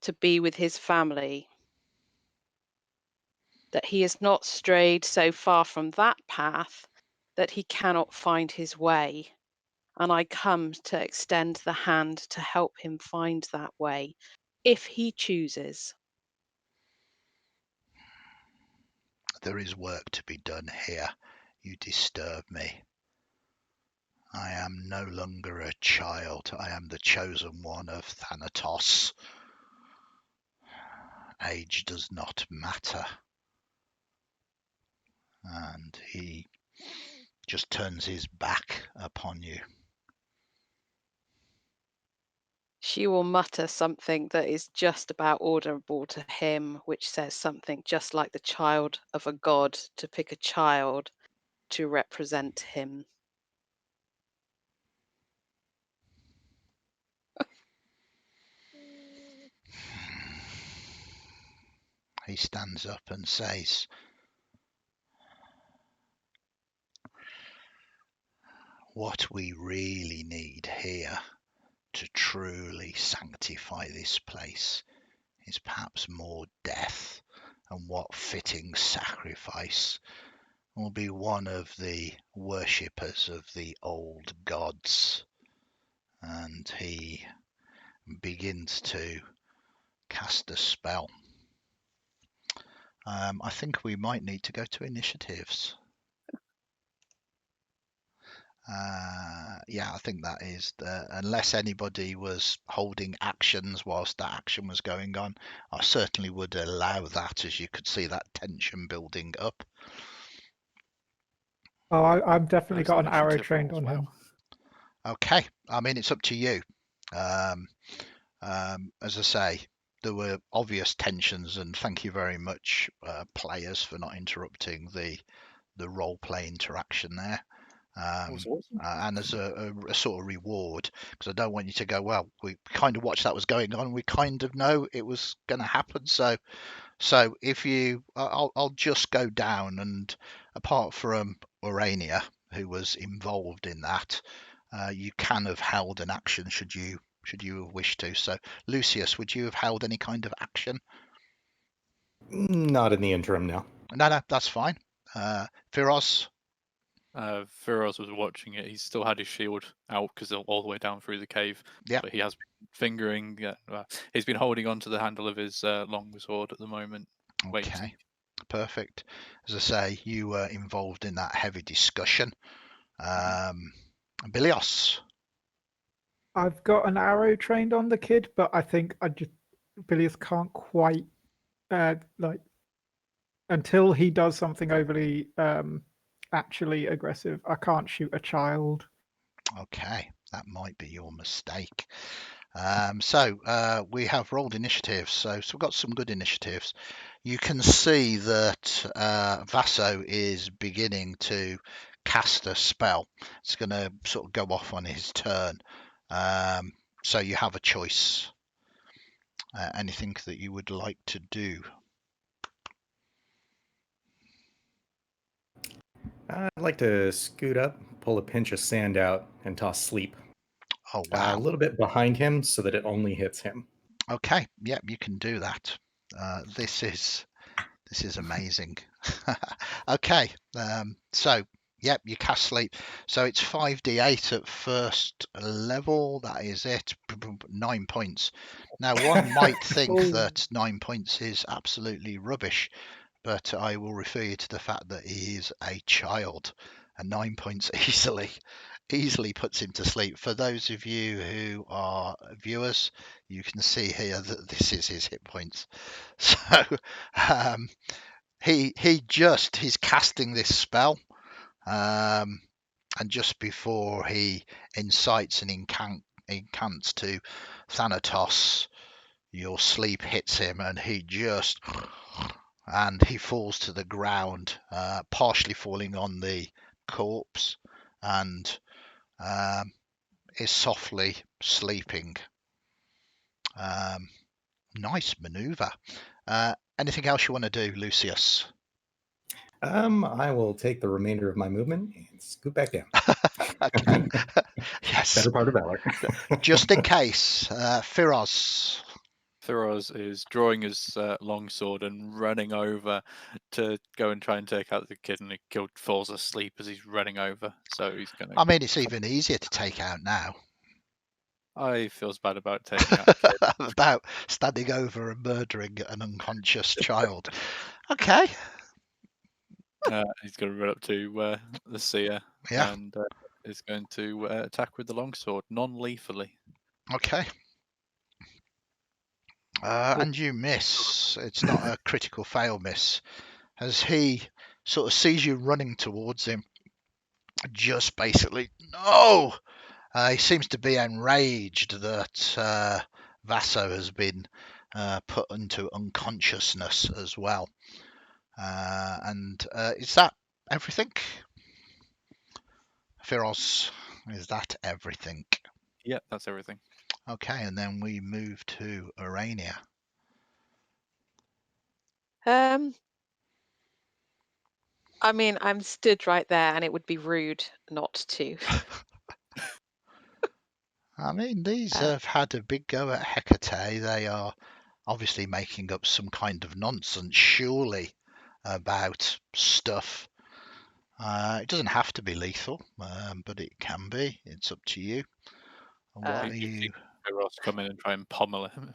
to be with his family, that he has not strayed so far from that path that he cannot find his way. And I come to extend the hand to help him find that way, if he chooses. There is work to be done here. You disturb me. I am no longer a child. I am the chosen one of Thanatos. Age does not matter. And he just turns his back upon you. She will mutter something that is just about audible to him, which says something just like the child of a god to pick a child to represent him. He stands up and says, what we really need here to truly sanctify this place is perhaps more death, and what fitting sacrifice will be one of the worshippers of the old gods. And he begins to cast a spell. I think we might need to go to initiatives. Yeah, I think that is unless anybody was holding actions whilst that action was going on, I certainly would allow that, as you could see that tension building up. Oh, I've definitely Those got an arrow initiative trained rolls, on him. Okay, I mean, it's up to you. As I say, there were obvious tensions, and thank you very much, players, for not interrupting the role play interaction there. was awesome. And as a sort of reward, because I don't want you to go, well, we kind of watched that was going on, we kind of know it was going to happen. So if you, I'll just go down, and apart from Urania, who was involved in that, you can have held an action should you have wished to. So Lucius, would you have held any kind of action? Not in the interim now. No, that's fine. Firoz? Firoz was watching it. He's still had his shield out because all the way down through the cave. Yeah. But he has been fingering. He's been holding on to the handle of his long sword at the moment. Okay. Perfect. As I say, you were involved in that heavy discussion. Bilios. I've got an arrow trained on the kid, but I think Bilius can't quite like until he does something overly actually aggressive. I can't shoot a child. Okay, that might be your mistake. So we have rolled initiatives. So we've got some good initiatives. You can see that Vaso is beginning to cast a spell. It's going to sort of go off on his turn. So you have a choice. Anything that you would like to do? I'd like to scoot up, pull a pinch of sand out, and toss sleep Oh a wow. little bit behind him so that it only hits him. Okay, yep, you can do that. This is amazing. Okay, so yep, you cast sleep. So it's 5d8 at first level. That is it. 9 points. Now one might think Oh. that 9 points is absolutely rubbish, but I will refer you to the fact that he is a child, and 9 points easily puts him to sleep. For those of you who are viewers, you can see here that this is his hit points. So he's casting this spell, and just before he incites and incants to Thanatos, your sleep hits him, and he falls to the ground, partially falling on the corpse, and is softly sleeping. Nice maneuver. Anything else you want to do, Lucius? I will take the remainder of my movement and scoot back down. Okay. Yes. Better part of valor. Just in case, Firoz. Firoz is drawing his long sword and running over to go and try and take out the kid, and the kid falls asleep as he's running over. So he's going to. I mean, it's even easier to take out now. I feels bad about taking out the kid. About standing over and murdering an unconscious child. Okay. He's going to run up to the seer Yeah. and is going to attack with the longsword non-lethally. Okay. And you miss. It's not a critical fail miss. As he sort of sees you running towards him, just basically, no! He seems to be enraged that Vaso has been put into unconsciousness as well. And is that everything? Firoz, is that everything? Yeah, that's everything. Okay, and then we move to Urania. I mean, I'm stood right there, and it would be rude not to. I mean, these have had a big go at Hecate. They are obviously making up some kind of nonsense, surely, about stuff. It doesn't have to be lethal, but it can be. It's up to you. What are you? Firoz come in and try and pommel him.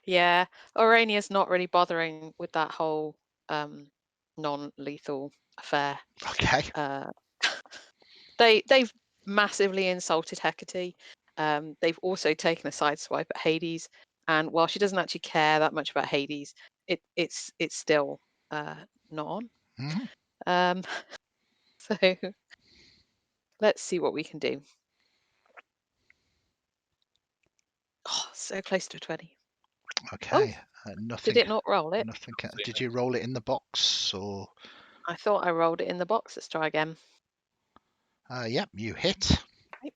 Yeah, Orania's not really bothering with that whole non-lethal affair. Okay. They've massively insulted Hecate. They've also taken a sideswipe at Hades, and while she doesn't actually care that much about Hades, it's still not on. Mm-hmm. So let's see what we can do. Oh, so close to a 20. Okay. Oh, Nothing. did it not roll it? Nothing. Did you roll it in the box or? I thought I rolled it in the box. Let's try again. Yep, you hit. Okay.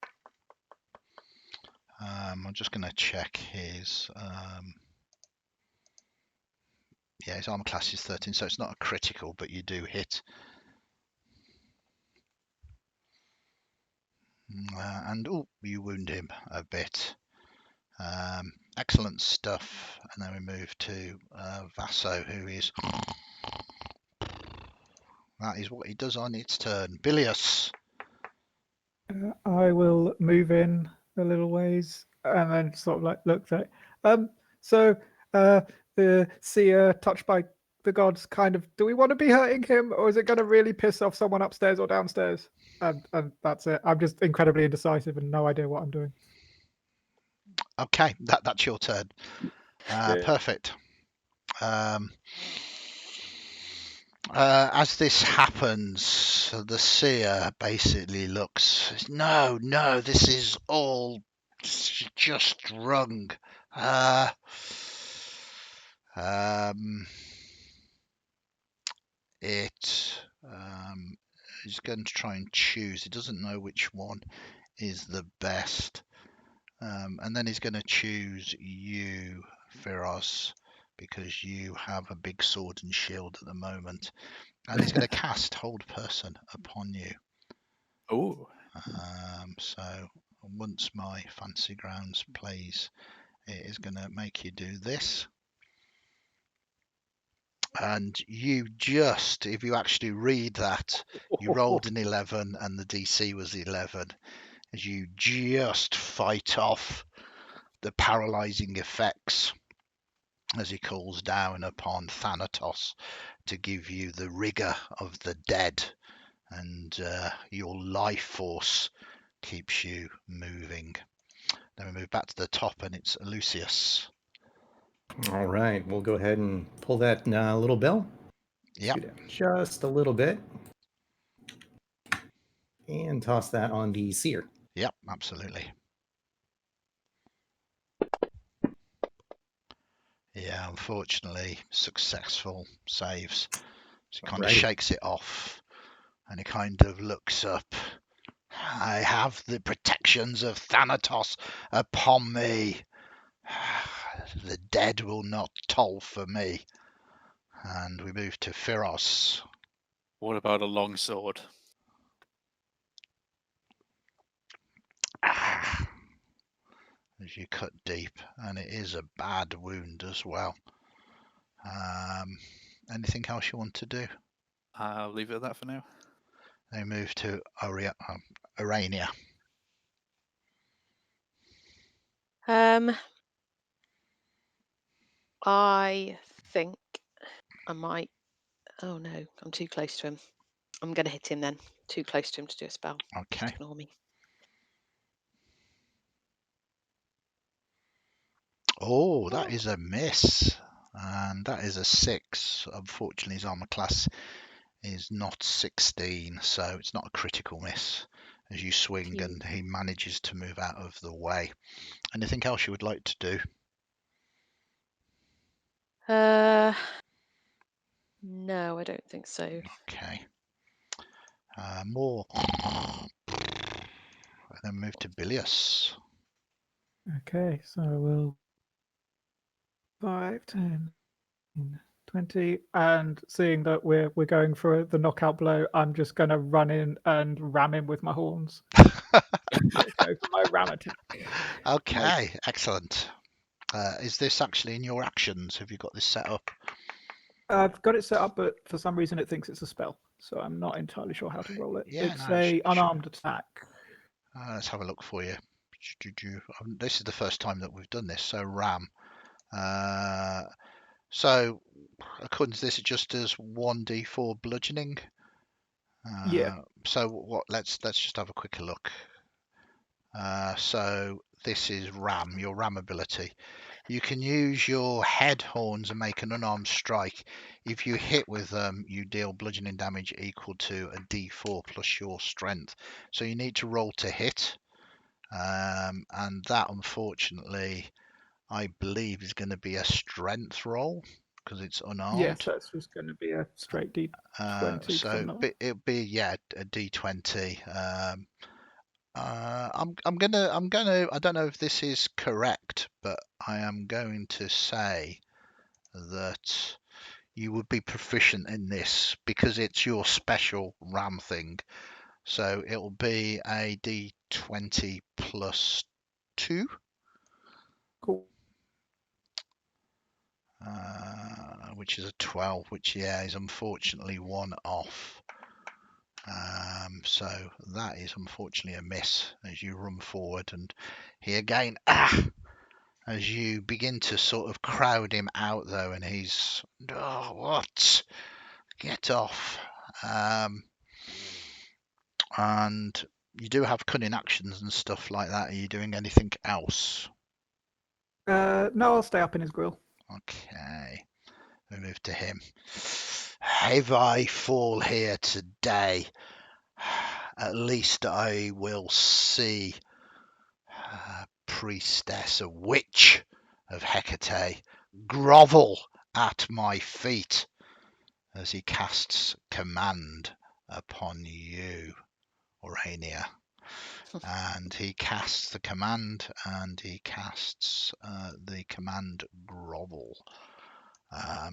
I'm just going to check his. Yeah, his armor class is 13, so it's not a critical, but you do hit. And you wound him a bit. Excellent stuff. And then we move to Vaso, who is That is what it does on its turn. Bilius. I will move in a little ways and then sort of like look at. So the seer touched by the gods. Kind of. Do we want to be hurting him, or is it going to really piss off someone upstairs or downstairs? And that's it. I'm just incredibly indecisive and no idea what I'm doing. Okay, that's your turn. Yeah. Perfect. As this happens, the seer basically looks. No, this is all just wrong. It is going to try and choose. It doesn't know which one is the best. And then he's going to choose you, Firos, because you have a big sword and shield at the moment. And he's going to cast Hold Person upon you. Oh, So once my Fancy Grounds plays, it is going to make you do this. And you just, if you actually read that, you rolled an 11 and the DC was 11, as you just fight off the paralyzing effects as he calls down upon Thanatos to give you the rigor of the dead, and your life force keeps you moving. Then we move back to the top and it's Lucius. All right, we'll go ahead and pull that little bell. Yep. Scoot out just a little bit. And toss that on the seer. Yep, absolutely. Yeah, unfortunately, successful saves. So he kind of Alrighty. shakes it off and he kind of looks up. I have the protections of Thanatos upon me. The dead will not toll for me. And we move to Firos. what about a long sword? As you cut deep, and it is a bad wound as well. Anything else you want to do? I'll leave it at that for now. They move to Urania. I think I might. Oh no, I'm too close to him. I'm going to hit him then. Too close to him to do a spell. Okay. Just ignore me. Oh, that is a miss. And that is a 6. Unfortunately, his armor class is not 16, so it's not a critical miss as you swing and he manages to move out of the way. Anything else you would like to do? No, I don't think so. Okay. More. And then move to Bilius. Okay, so we'll 5, 10, 20, and seeing that we're going for the knockout blow, I'm just going to run in and ram him with my horns. Let's go for my ram attack. Okay, excellent. Is this actually in your actions? Have you got this set up? I've got it set up, but for some reason it thinks it's a spell, so I'm not entirely sure how to roll it. Yeah, It's no, a unarmed attack. let's have a look for you. This is the first time that we've done this, so ram. So according to this, it just does 1d4 bludgeoning. Yeah. So what? Let's just have a quicker look. So this is ram, your ram ability. You can use your head horns and make an unarmed strike. If you hit with them, you deal bludgeoning damage equal to a d4 plus your strength. So you need to roll to hit. And that, unfortunately, I believe is going to be a strength roll because it's unarmed. Yes, that's just going to be a straight D20. So it'll be a D20. I'm gonna I don't know if this is correct, but I am going to say that you would be proficient in this because it's your special ram thing. So it'll be a D20 plus 2. Cool. Which is a 12, which is unfortunately one off. So that is unfortunately a miss as you run forward, and he again, as you begin to sort of crowd him out though, and he's, oh, what? Get off. And you do have cunning actions and stuff like that. Are you doing anything else? No, I'll stay up in his grill. Okay. We move to him. If I fall here today, at least I will see a priestess, a witch of Hecate, grovel at my feet as he casts command upon you, Aurania. And he casts the command, and he casts the command grovel.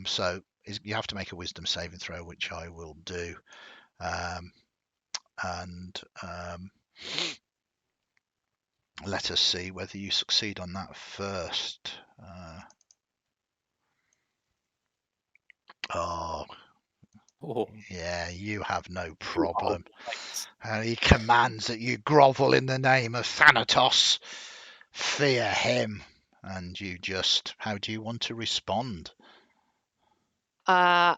So you have to make a wisdom saving throw, which I will do. Let us see whether you succeed on that first. Oh, yeah, you have no problem. He commands that you grovel in the name of Thanatos. Fear him. And you just, how do you want to respond? I'll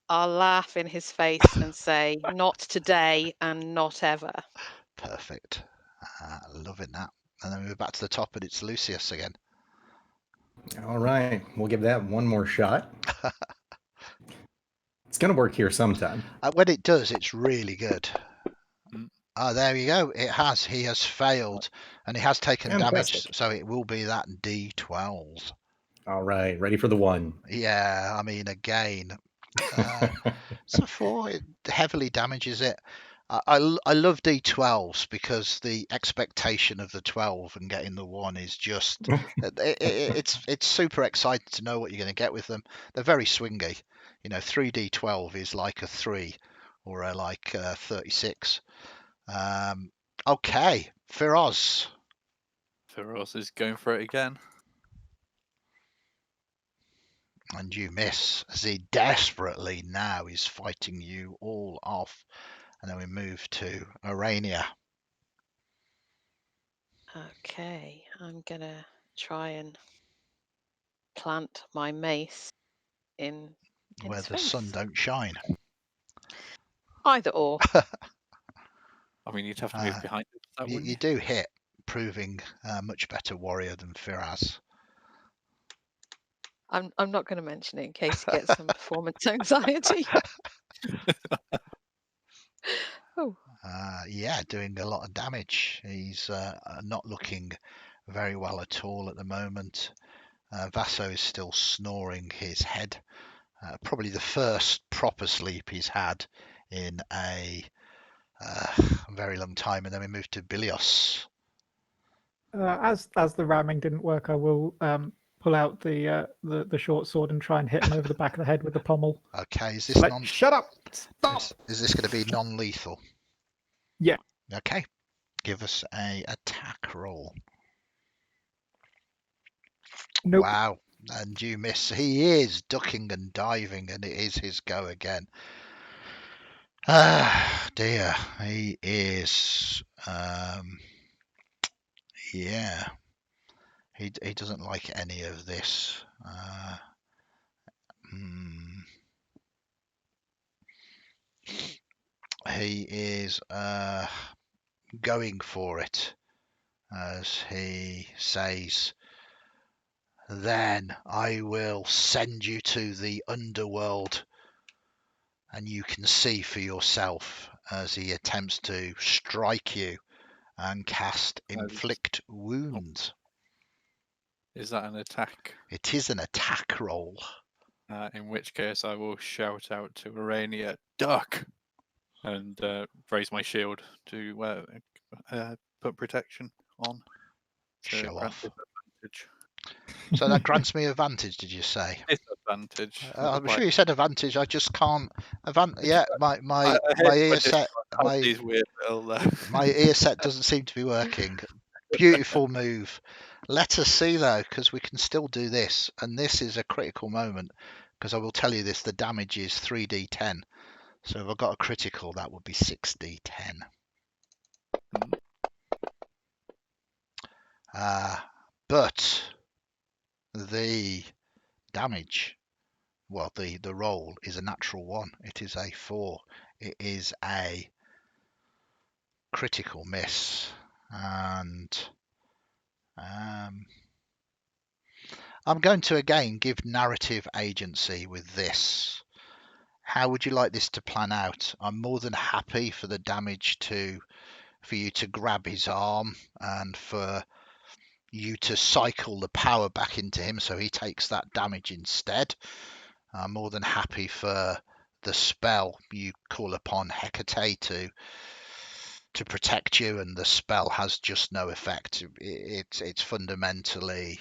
laugh in his face and say, "Not today and not ever." Perfect. Loving that. And then we're back to the top, and it's Lucius again. All right, we'll give that one more shot. It's going to work here sometime. When it does, it's really good. Oh, there you go. It has. He has failed, and he has taken Fantastic. damage, so it will be that D12. All right, ready for the one. Yeah, I mean, again, it's a 4. It heavily damages it. I love D12s because the expectation of the 12 and getting the 1 is just it's super exciting to know what you're going to get with them. They're very swingy. 3D12 is like a 3 or a 36. Okay, Firoz. Firoz is going for it again. And you miss as he desperately now is fighting you all off. And then we move to Aurania. Okay, I'm gonna try and plant my mace in Where his the face. sun don't shine. Either or. I mean, you'd have to move behind it. That wouldn't You do hit, proving a much better warrior than Firaz. I'm not going to mention it in case he gets some performance anxiety. Oh. Yeah, doing a lot of damage. He's not looking very well at all at the moment. Vaso is still snoring his head. Probably the first proper sleep he's had in a very long time. And then we move to Bilios. As the ramming didn't work, I will pull out the short sword and try and hit him over the back of the head with the pommel. Okay, is this shut up! Stop! Is this going to be non-lethal? Yeah. Okay, give us a attack roll. Nope. Wow, and you miss. He is ducking and diving, and it is his go again. Ah, dear, he is. Yeah, he doesn't like any of this. He is going for it, as he says, "Then I will send you to the underworld, and you can see for yourself," as he attempts to strike you and cast Inflict Wounds. Is that an attack? It is an attack roll. In which case I will shout out to Aurania, "Duck!" and raise my shield to put protection on. Show off. Advantage. So that grants me advantage, did you say? Disadvantage. I'm sure you said advantage. I just can't. Yeah, my ear set. My ear set doesn't seem to be working. Beautiful move. Let us see though, because we can still do this, and this is a critical moment. Because I will tell you this: the damage is 3d10. So if I got a critical, that would be 6d10. Mm. But the damage, well, the roll is a natural 1. It is a 4. It is a critical miss. And I'm going to again give narrative agency with this. How would you like this to plan out? I'm more than happy for the damage for you to grab his arm and for you to cycle the power back into him so he takes that damage instead. I'm more than happy for the spell you call upon Hecate to protect you, and the spell has just no effect. It's fundamentally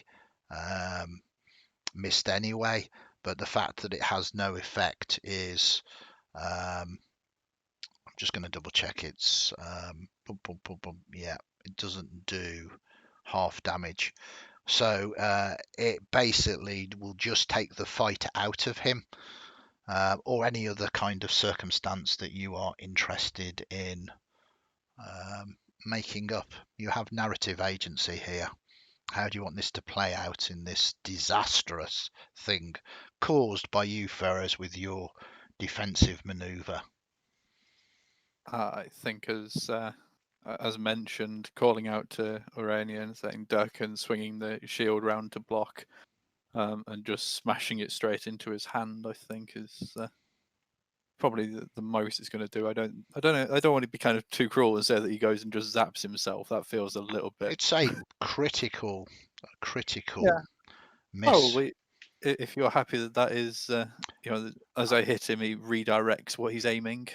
missed anyway, but the fact that it has no effect is I'm just going to double check. It's yeah, it doesn't do half damage, so it basically will just take the fight out of him, or any other kind of circumstance that you are interested in making up. You have narrative agency here. How do you want this to play out in this disastrous thing caused by you, Ferrers, with your defensive maneuver? I think, as mentioned, calling out to Aurania and saying duck and swinging the shield round to block, and just smashing it straight into his hand, I think is probably the most it's going to do. I don't know. I don't want to be kind of too cruel and say that he goes and just zaps himself. That feels a little bit. It's a critical Yeah. miss. Oh, if you're happy that is, as I hit him, he redirects what he's aiming.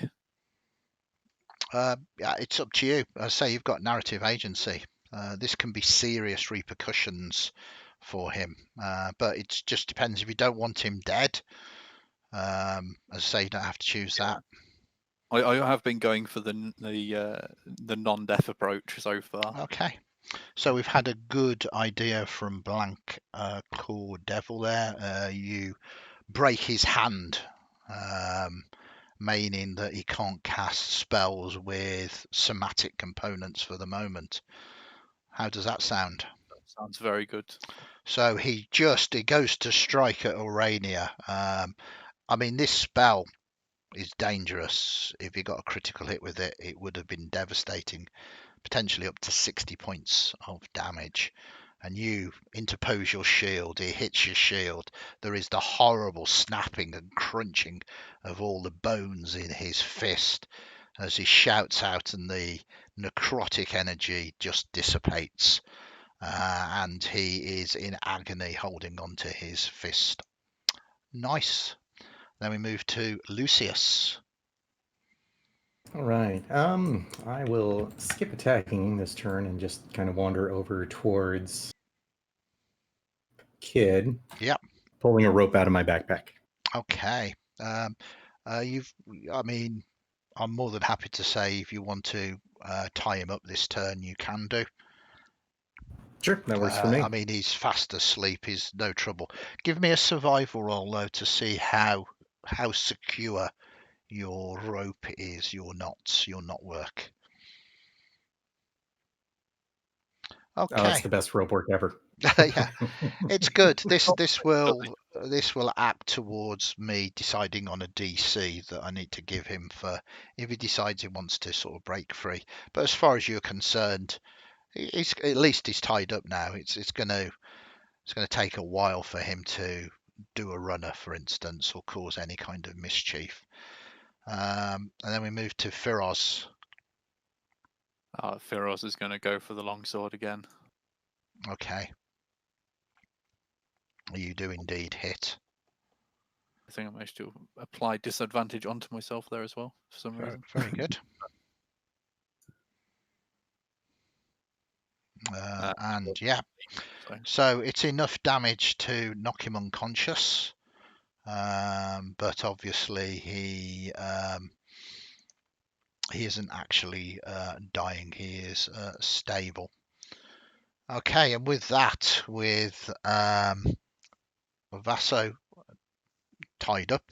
Yeah, it's up to you. I say you've got narrative agency. This can be serious repercussions for him, but it just depends. If you don't want him dead, as I say, you don't have to choose that. I have been going for the non-death approach so far. Okay, so we've had a good idea from Blank Core Devil there. You break his hand, meaning that he can't cast spells with somatic components for the moment. How does that sound? That sounds very good. So he goes to strike at Aurania. I mean, this spell is dangerous. If he got a critical hit with it, it would have been devastating, potentially up to 60 points of damage. And you interpose your shield, he hits your shield. There is the horrible snapping and crunching of all the bones in his fist as he shouts out, and the necrotic energy just dissipates. And he is in agony holding on to his fist. Nice. Then we move to Lucius. All right. I will skip attacking this turn and just kind of wander over towards Kid. Yep. Pulling a rope out of my backpack. Okay. I mean, I'm more than happy to say if you want to tie him up this turn, you can do. Sure, that works for me. I mean, he's fast asleep. He's no trouble. Give me a survival roll, though, to see how secure your rope is, your knot work. Okay. Oh, it's the best rope work ever. Yeah, it's good. This will act towards me deciding on a DC that I need to give him for if he decides he wants to sort of break free. But as far as you're concerned, he's at least he's tied up now. It's going to take a while for him to do a runner, for instance, or cause any kind of mischief. And then we move to Firoz. Firoz is going to go for the longsword again. Okay. You do indeed hit. I think I managed to apply disadvantage onto myself there as well for some reason. Very good. And yeah, so it's enough damage to knock him unconscious, but obviously he isn't actually dying. He is stable. Okay, and with that, with Vaso tied up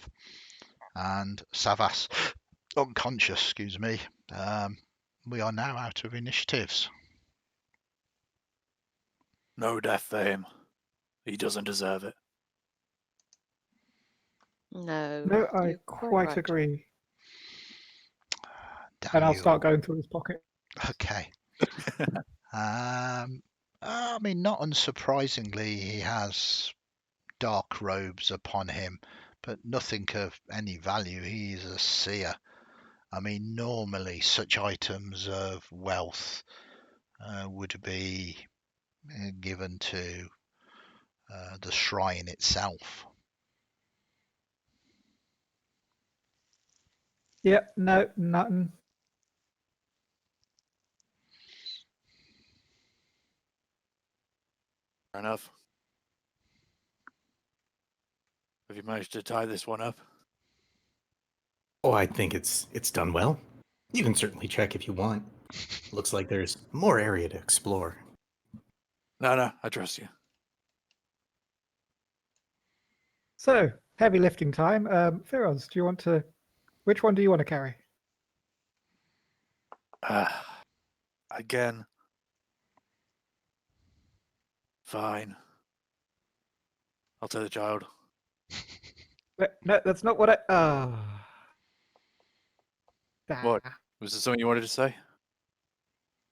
and Savas unconscious, excuse me. We are now out of initiatives. No death for him. He doesn't deserve it. No, No, I you're quite right. agree. Damn And I'll you. start going through his pocket. Okay. I mean, not unsurprisingly, he has dark robes upon him, but nothing of any value. He is a seer. I mean, normally such items of wealth would be given to the shrine itself. Yep, no, nothing. Fair enough. Have you managed to tie this one up? Oh, I think it's done well. You can certainly check if you want. Looks like there's more area to explore. No, I trust you. So, heavy lifting time. Firoz, do you want to... Which one do you want to carry? Again. Fine. I'll take the child. No, that's not what I... What? Was there something you wanted to say?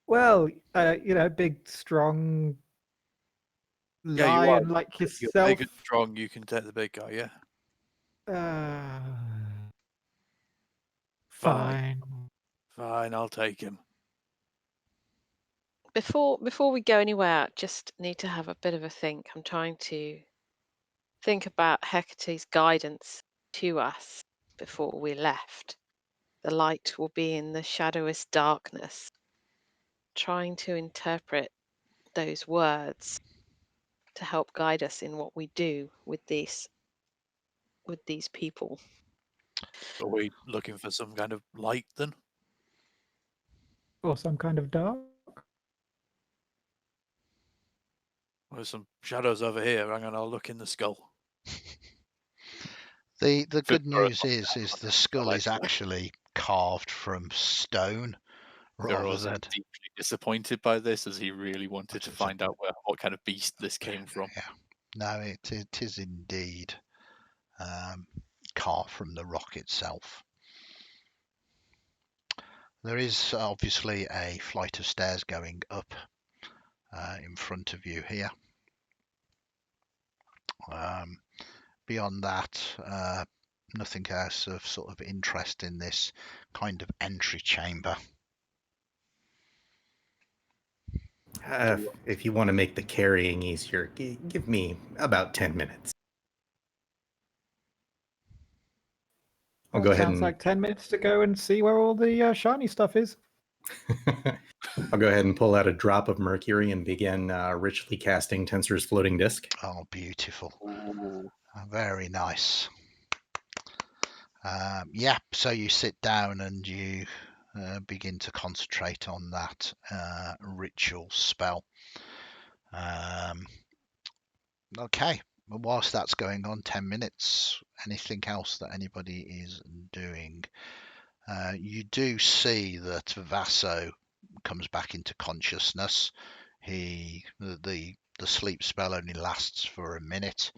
Well, big, strong Yeah, you are. lion like You're yourself. big and strong. You can take the big guy, yeah? Fine. Fine, I'll take him. Before we go anywhere, I just need to have a bit of a think. I'm trying to think about Hecate's guidance to us before we left. The light will be in the shadowous darkness. Trying to interpret those words to help guide us in what we do with these people. Are we looking for some kind of light then? Or some kind of dark. There's some shadows over here. Hang on, I'll look in the skull. The good Fitzroy news is the skull is actually carved from stone rather Fitzroy's than. deeply disappointed by this, as he really wanted to What is find out what kind of beast this came from. Yeah, no, it is indeed carved from the rock itself. There is obviously a flight of stairs going up in front of you here. Beyond that, nothing else of sort of interest in this kind of entry chamber. If you want to make the carrying easier, give me about 10 minutes. I'll go ahead Sounds and like 10 minutes to go and see where all the shiny stuff is. I'll go ahead and pull out a drop of mercury and begin richly casting Tensor's floating disc. Oh, beautiful. Very nice. Yeah, so you sit down and you begin to concentrate on that ritual spell. Okay, well, whilst that's going on, 10 minutes, anything else that anybody is doing? You do see that Vaso comes back into consciousness. The sleep spell only lasts for a minute,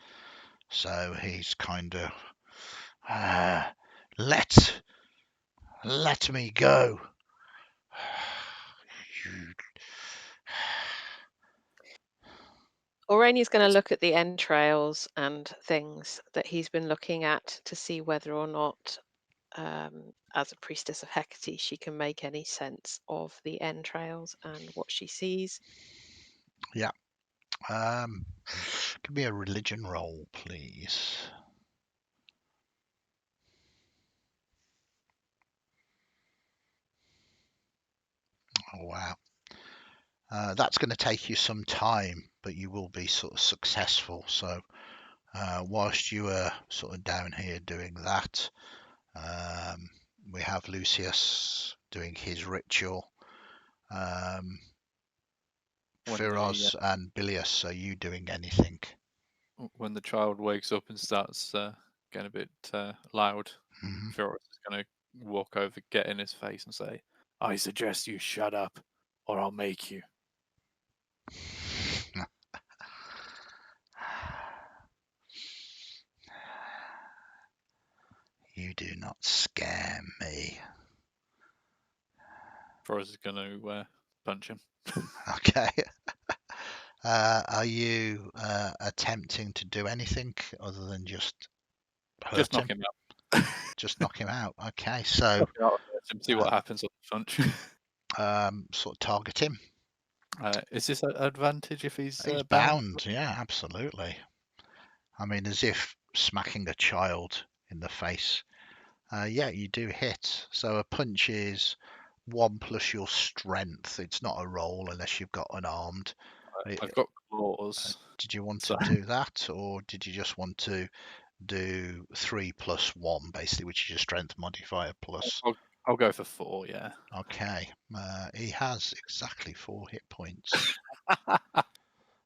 so he's kind of let me go. Aurania's going to look at the entrails and things that he's been looking at to see whether or not, as a priestess of Hecate, she can make any sense of the entrails and what she sees. Yeah. Give me a religion roll, please. Oh, wow. That's going to take you some time, but you will be sort of successful. So whilst you are sort of down here doing that, we have Lucius doing his ritual. Firoz and Bilius, are you doing anything? When the child wakes up and starts getting a bit loud, Mhm. Firoz is going to walk over, get in his face, and say, "I suggest you shut up, or I'll make you." You do not scare me. Forrest is going to punch him. Okay. Are you attempting to do anything other than just hurt Just him? knock him out. Just knock him out. Okay, so Knock him out, hurt him, see what happens on the punch. sort of target him. Is this an advantage if he's He's bound? bound. Yeah, absolutely. I mean, as if smacking a child in the face. Yeah, you do hit. So a punch is 1 plus your strength. It's not a roll unless you've got unarmed. I've got claws. Did you want So- to do that, or did you just want to do 3 plus 1, basically, which is your strength modifier plus? I'll go for 4. Yeah. Okay, he has exactly 4 hit points.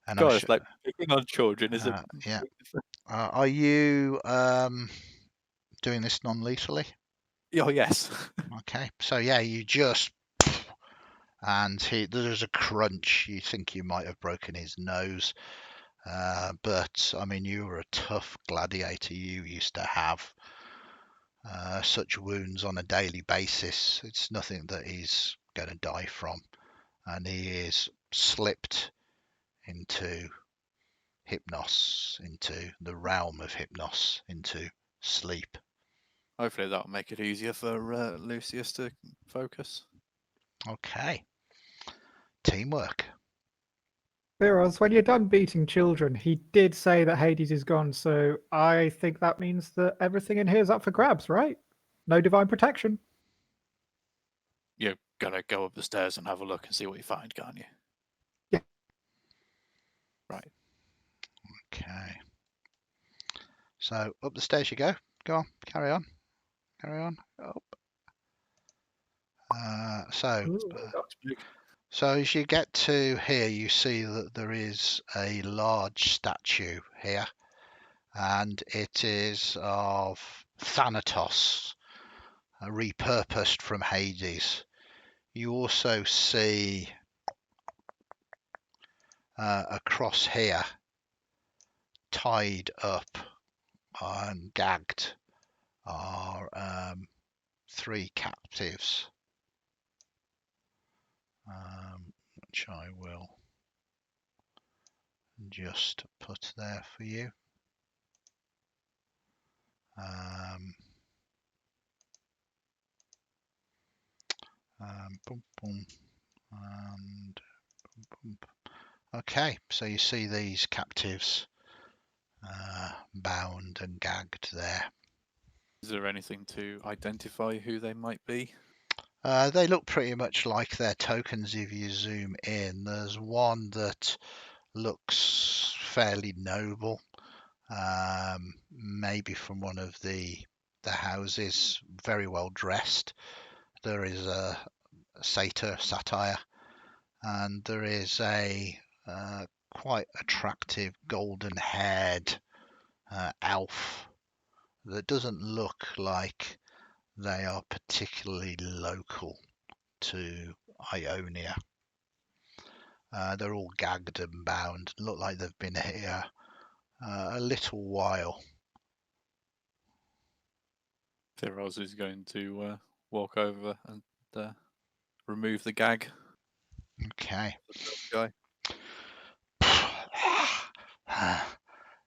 And God, it's like picking on children, isn't it? yeah. Are you doing this non-lethally? Oh yes. Okay, so yeah, you just, and there's a crunch. You think you might have broken his nose, but I mean, you were a tough gladiator. You used to have such wounds on a daily basis. It's nothing that he's going to die from, and he is slipped into hypnos, into the realm of hypnos, into sleep. Hopefully that'll make it easier for Lucius to focus. Okay, teamwork. Theros, when you're done beating children, he did say that Hades is gone, so I think that means that everything in here is up for grabs, right? No divine protection. You're gonna go up the stairs and have a look and see what you find, can't you? Yeah. Right. Okay. So up the stairs you go. Go on, carry on. Carry on. Up. So as you get to here, you see that there is a large statue here, and it is of Thanatos, repurposed from Hades. You also see across here, tied up and gagged, are 3 captives, which I will just put there for you. Boom, boom, and boom, boom. Okay, so you see these captives bound and gagged there. Is there anything to identify who they might be? They look pretty much like their tokens if you zoom in. There's one that looks fairly noble, maybe from one of the houses, very well dressed. There is a satyr, and there is a quite attractive golden-haired elf that doesn't look like they are particularly local to Ionia. They're all gagged and bound, look like they've been here a little while. Theros is going to walk over and remove the gag. Okay. Guy.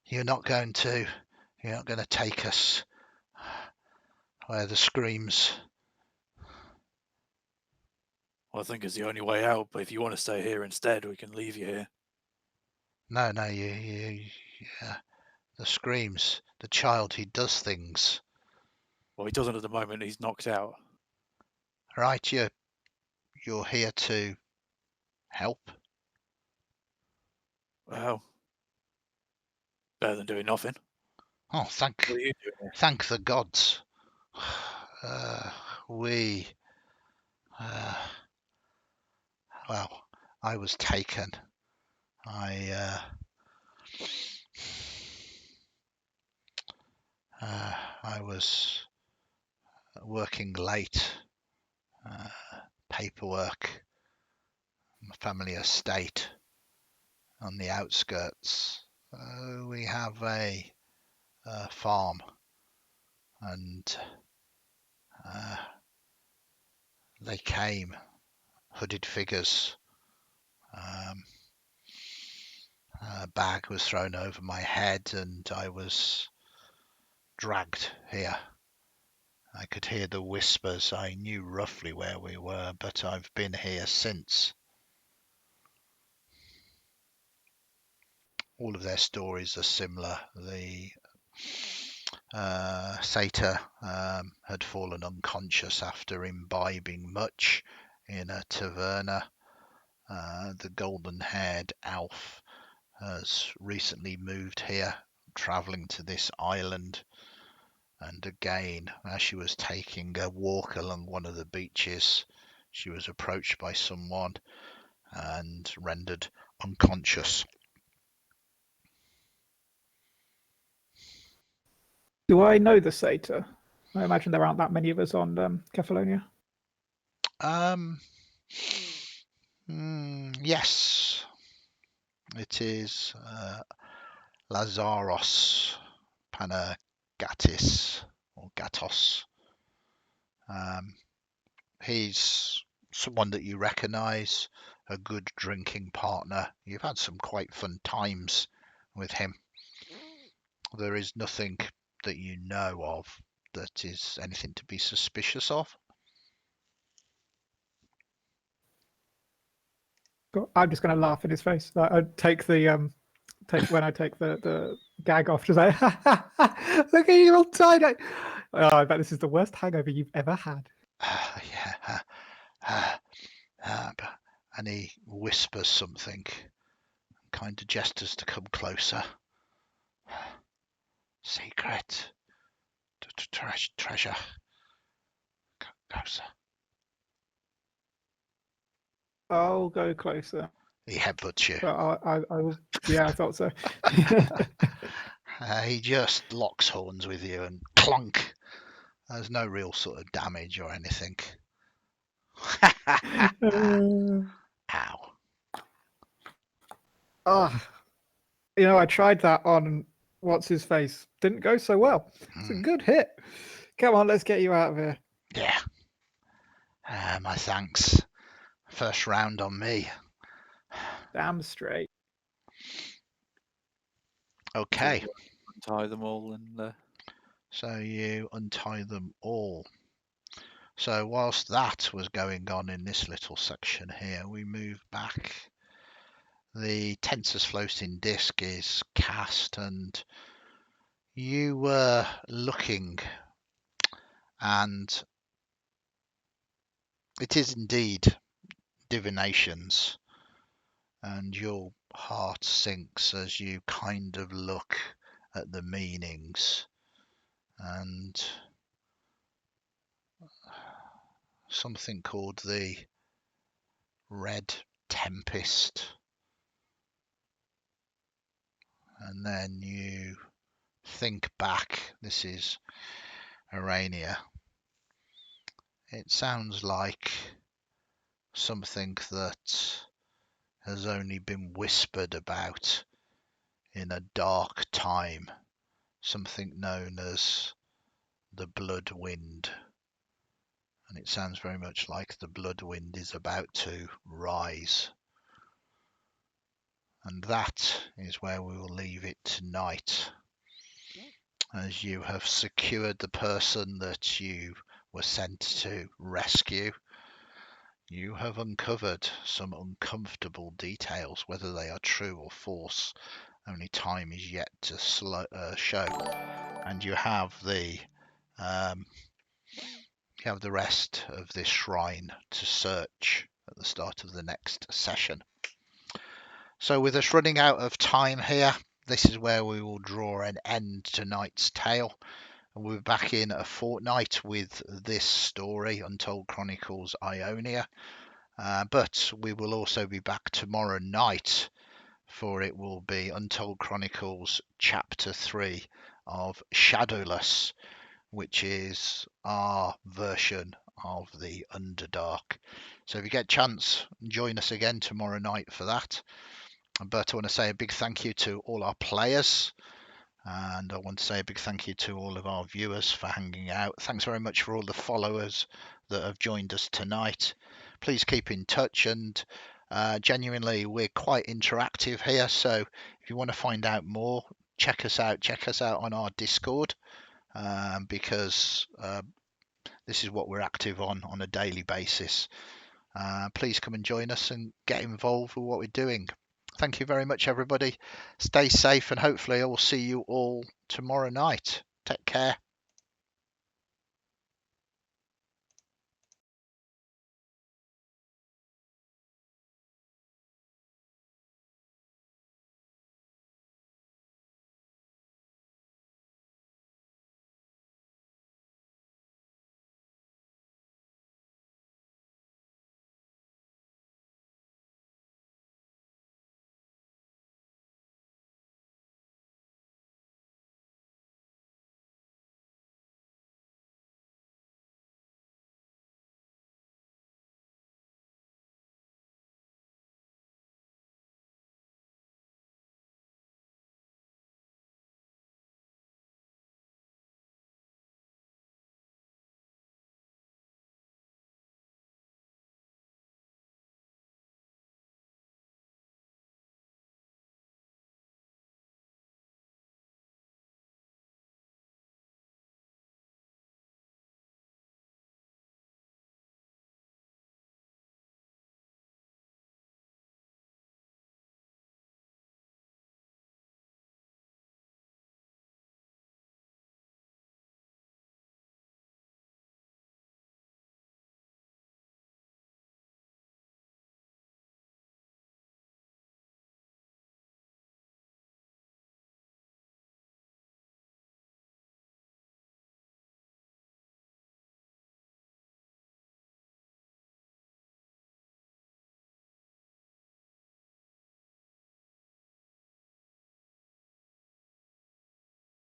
You're not going to take us where the screams. Well, I think it's the only way out, but if you want to stay here instead, we can leave you here. No, you the screams. The child, he does things. Well, he doesn't at the moment. He's knocked out. Right, you're here to help. Well, better than doing nothing. Oh, What are you doing here? thank the gods. Well, I was taken. I was working late, paperwork, family estate on the outskirts. We have a farm, and they came, hooded figures. A bag was thrown over my head and I was dragged here. I could hear the whispers. I knew roughly where we were, but I've been here since. All of their stories are similar. The satyr had fallen unconscious after imbibing much in a taverna. The golden-haired elf has recently moved here, travelling to this island. And again, as she was taking a walk along one of the beaches, she was approached by someone and rendered unconscious. Do I know the satyr? I imagine there aren't that many of us on Kefalonia. Yes, it is Lazaros Panagatis or Gatos. He's someone that you recognise, a good drinking partner. You've had some quite fun times with him. There is nothing that you know of that is anything to be suspicious of. I'm just going to laugh in his face. I'd take the when I take the gag off, just like, look at you all tied. Oh, I bet this is the worst hangover you've ever had. And he whispers something, kind of gestures to come closer. Secret. Treasure. Closer. I'll go closer. He headbutts you. But I will. Yeah, I thought so. He just locks horns with you and clunk. There's no real sort of damage or anything. Ow. I tried that on what's his face. Didn't go so well. It's a good hit. Come on, let's get you out of here. Yeah. My thanks. First round on me. Damn straight. Okay. Untie them all and So you untie them all. So whilst that was going on in this little section here, we move back. The Tensor's floating disc is cast and you were looking, and it is indeed divinations, and your heart sinks as you kind of look at the meanings, and something called the Red Tempest, and then you think back. This is Urania. It sounds like something that has only been whispered about in a dark time, something known as the Blood Wind. And it sounds very much like the Blood Wind is about to rise. And that is where we will leave it tonight, as you have secured the person that you were sent to rescue. You have uncovered some uncomfortable details. Whether they are true or false, only time is yet to show. And you have the rest of this shrine to search at the start of the next session. So with us running out of time here, this is where we will draw an end to tonight's tale. And we'll be back in a fortnight with this story, Untold Chronicles Ionia. But we will also be back tomorrow night, for it will be Untold Chronicles Chapter 3 of Shadowless, which is our version of the Underdark. So if you get a chance, join us again tomorrow night for that. But I want to say a big thank you to all our players, and I want to say a big thank you to all of our viewers for hanging out. Thanks very much for all the followers that have joined us tonight. Please keep in touch, and genuinely, we're quite interactive here. So if you want to find out more, check us out. Check us out on our Discord, because this is what we're active on a daily basis. Please come and join us and get involved with what we're doing. Thank you very much, everybody. Stay safe, and hopefully I will see you all tomorrow night. Take care.